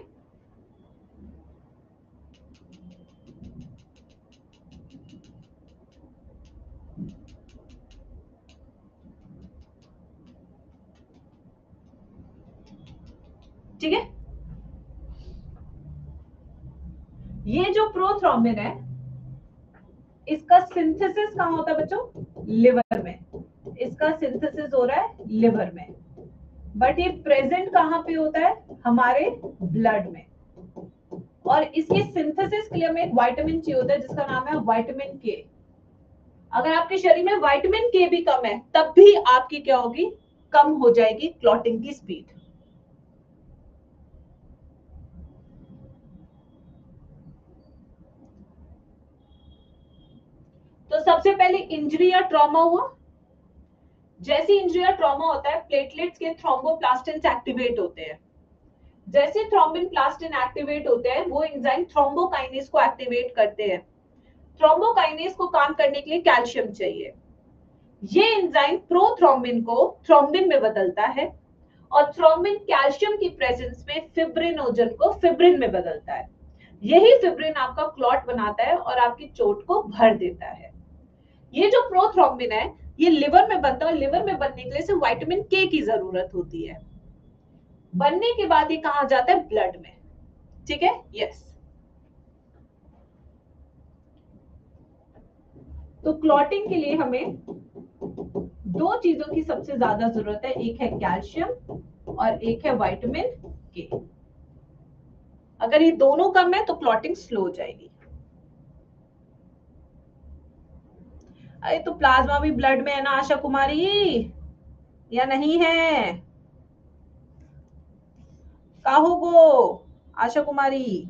Speaker 1: ठीक है। ये जो प्रोथ्रोम्बिन है, इसका सिंथेसिस कहाँ होता है बच्चों? लिवर में। इसका सिंथेसिस हो रहा है लिवर में, बट ये प्रेजेंट कहाँ पे होता है? हमारे ब्लड में। और इसके सिंथेसिस के लिए हमें एक विटामिन चाहिए होता है जिसका नाम है विटामिन के। अगर आपके शरीर में विटामिन के भी कम है तब भी आपकी क्या होगी? कम हो जाएगी क्लॉटिंग की स्पीड। तो सबसे पहले इंजरी या ट्रॉमा हुआ। जैसे इंजरी या ट्रॉमा होता है, प्लेटलेट्स के थ्रोम्बोप्लास्टिन्स एक्टिवेट होते हैं। जैसे थ्रोम्बिन प्लास्टिन एक्टिवेट होते हैं, वो एंजाइम थ्रोम्बोकाइनेज को एक्टिवेट करते हैं। थ्रोम्बोकाइनेज को काम करने के लिए कैल्शियम चाहिए। ये एंजाइम प्रोथ्रोम्बिन को थ्रोम्बिन में बदलता है और थ्रोम्बिन कैल्शियम की प्रेजेंस में फिब्रिनोजन को फिब्रिन में बदलता है। यही फिब्रिन आपका क्लॉट बनाता है और आपकी चोट को भर देता है। ये जो प्रोथ्रोम्बिन है, ये लिवर में बनता है और लिवर में बनने के लिए सिर्फ विटामिन के की जरूरत होती है। बनने के बाद ये कहाँ जाता है? ब्लड में। ठीक है, यस। तो क्लॉटिंग के लिए हमें दो चीजों की सबसे ज्यादा जरूरत है, एक है कैल्शियम और एक है विटामिन के। अगर ये दोनों कम है तो क्लॉटिंग स्लो हो जाएगी। अरे तो प्लाज्मा भी ब्लड में है ना आशा कुमारी, या नहीं है? काहो गो आशा कुमारी?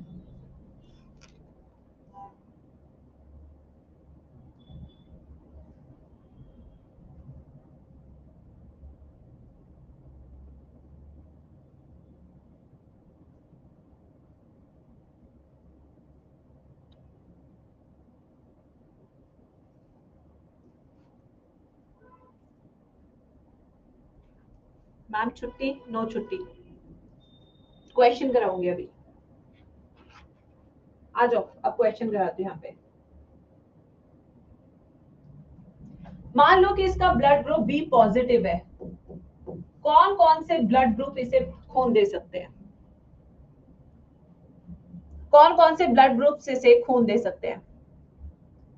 Speaker 1: मैम छुट्टी, नो छुट्टी, क्वेश्चन कराऊंगी अभी। आ जाओ, अब क्वेश्चन कराती हूँ यहाँ पे। मान लो कि इसका ब्लड ग्रुप बी पॉजिटिव है, कौन कौन से ब्लड ग्रुप इसे खून दे सकते हैं? कौन कौन से ब्लड ग्रुप इसे खून दे सकते हैं?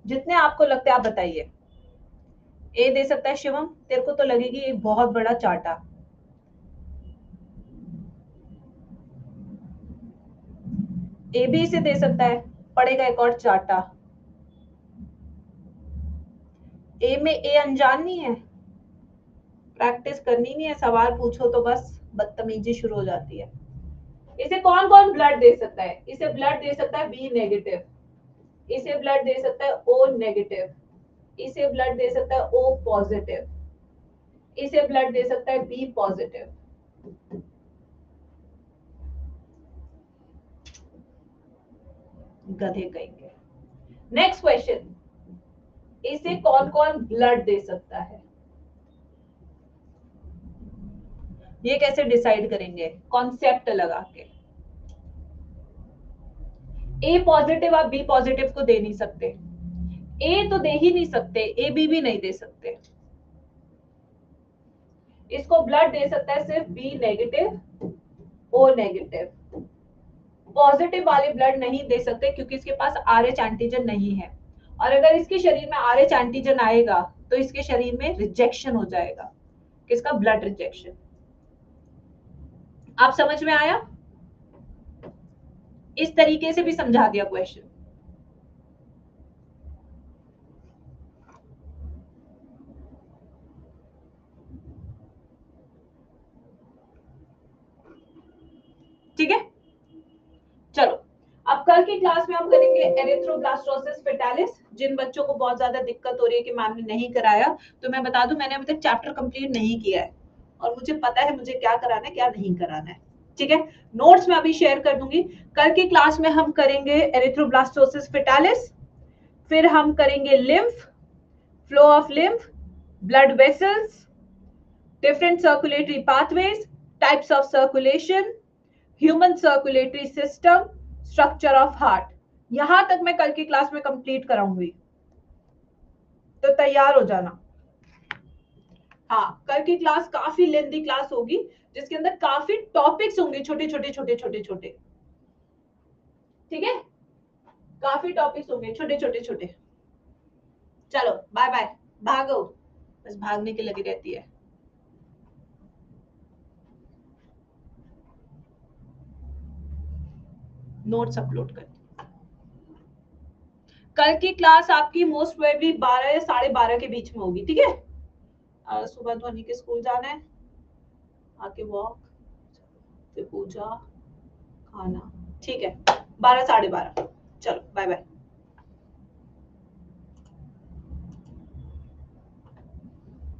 Speaker 1: जितने आपको लगते हैं आप बताइए। ए दे सकता है शिवम, तेरे को तो लगेगी एक बहुत बड़ा चाटा। ए भी इसे दे सकता है, पड़ेगा एक और चाटा। ए में ए अनजान नहीं है, प्रैक्टिस करनी नहीं है, सवाल पूछो तो बस बदतमीजी शुरू हो जाती है। इसे कौन कौन ब्लड दे सकता है? इसे ब्लड दे सकता है बी नेगेटिव, इसे ब्लड दे सकता है ओ नेगेटिव, इसे ब्लड दे सकता है ओ पॉजिटिव, इसे ब्लड दे सकता है बी पॉजिटिव। गधे कहेंगे। नेक्स्ट क्वेश्चन, इसे कौन कौन ब्लड दे सकता है? ये कैसे डिसाइड करेंगे? कॉन्सेप्ट लगा के। ए पॉजिटिव आप बी पॉजिटिव को दे नहीं सकते, ए तो दे ही नहीं सकते, ए बी भी नहीं दे सकते। इसको ब्लड दे सकता है सिर्फ B negative, O negative. Positive वाले ब्लड नहीं दे सकते क्योंकि इसके पास आरएच एंटीजन नहीं है, और अगर इसके शरीर में आरएच एंटीजन आएगा तो इसके शरीर में रिजेक्शन हो जाएगा। किसका? Blood rejection. आप समझ में आया? इस तरीके से भी समझा दिया क्वेश्चन। ठीक है, चलो अब कल की क्लास में हम करेंगे एरिथ्रोब्लास्टोसिस फेटालिस। जिन बच्चों को बहुत ज्यादा दिक्कत हो रही है कि मैम ने नहीं कराया, तो मैं बता दूं मैंने अभी तक चैप्टर कंप्लीट नहीं किया है और मुझे पता है मुझे क्या कराना है क्या नहीं कराना है। ठीक है, नोट्स मैं अभी शेयर कर दूंगी। कल की क्लास में हम करेंगे एरिथ्रोब्लास्टोसिस फेटालिस, फिर हम करेंगे lymph, flow of lymph, blood vessels, different circulatory pathways, types of circulation, human circulatory system, structure of heart। यहां तक मैं कल की क्लास में कंप्लीट कराऊंगी, तो तैयार हो जाना। हाँ, कल की क्लास काफी लेंथी क्लास होगी जिसके अंदर काफी टॉपिक्स होंगे, छोटे छोटे छोटे छोटे छोटे। ठीक है, काफी टॉपिक्स होंगे छोटे छोटे छोटे। चलो बाय बाय, भागो, बस भागने की लगी रहती है। नोट्स अपलोड कर, कल की क्लास आपकी मोस्ट प्रोबेबली 12 या 12:30 के बीच में होगी। ठीक है, सुबह ध्वनि के स्कूल जाना है, आके वॉक, फिर पूजा, खाना। ठीक है, 12 12:30। चलो बाय बाय।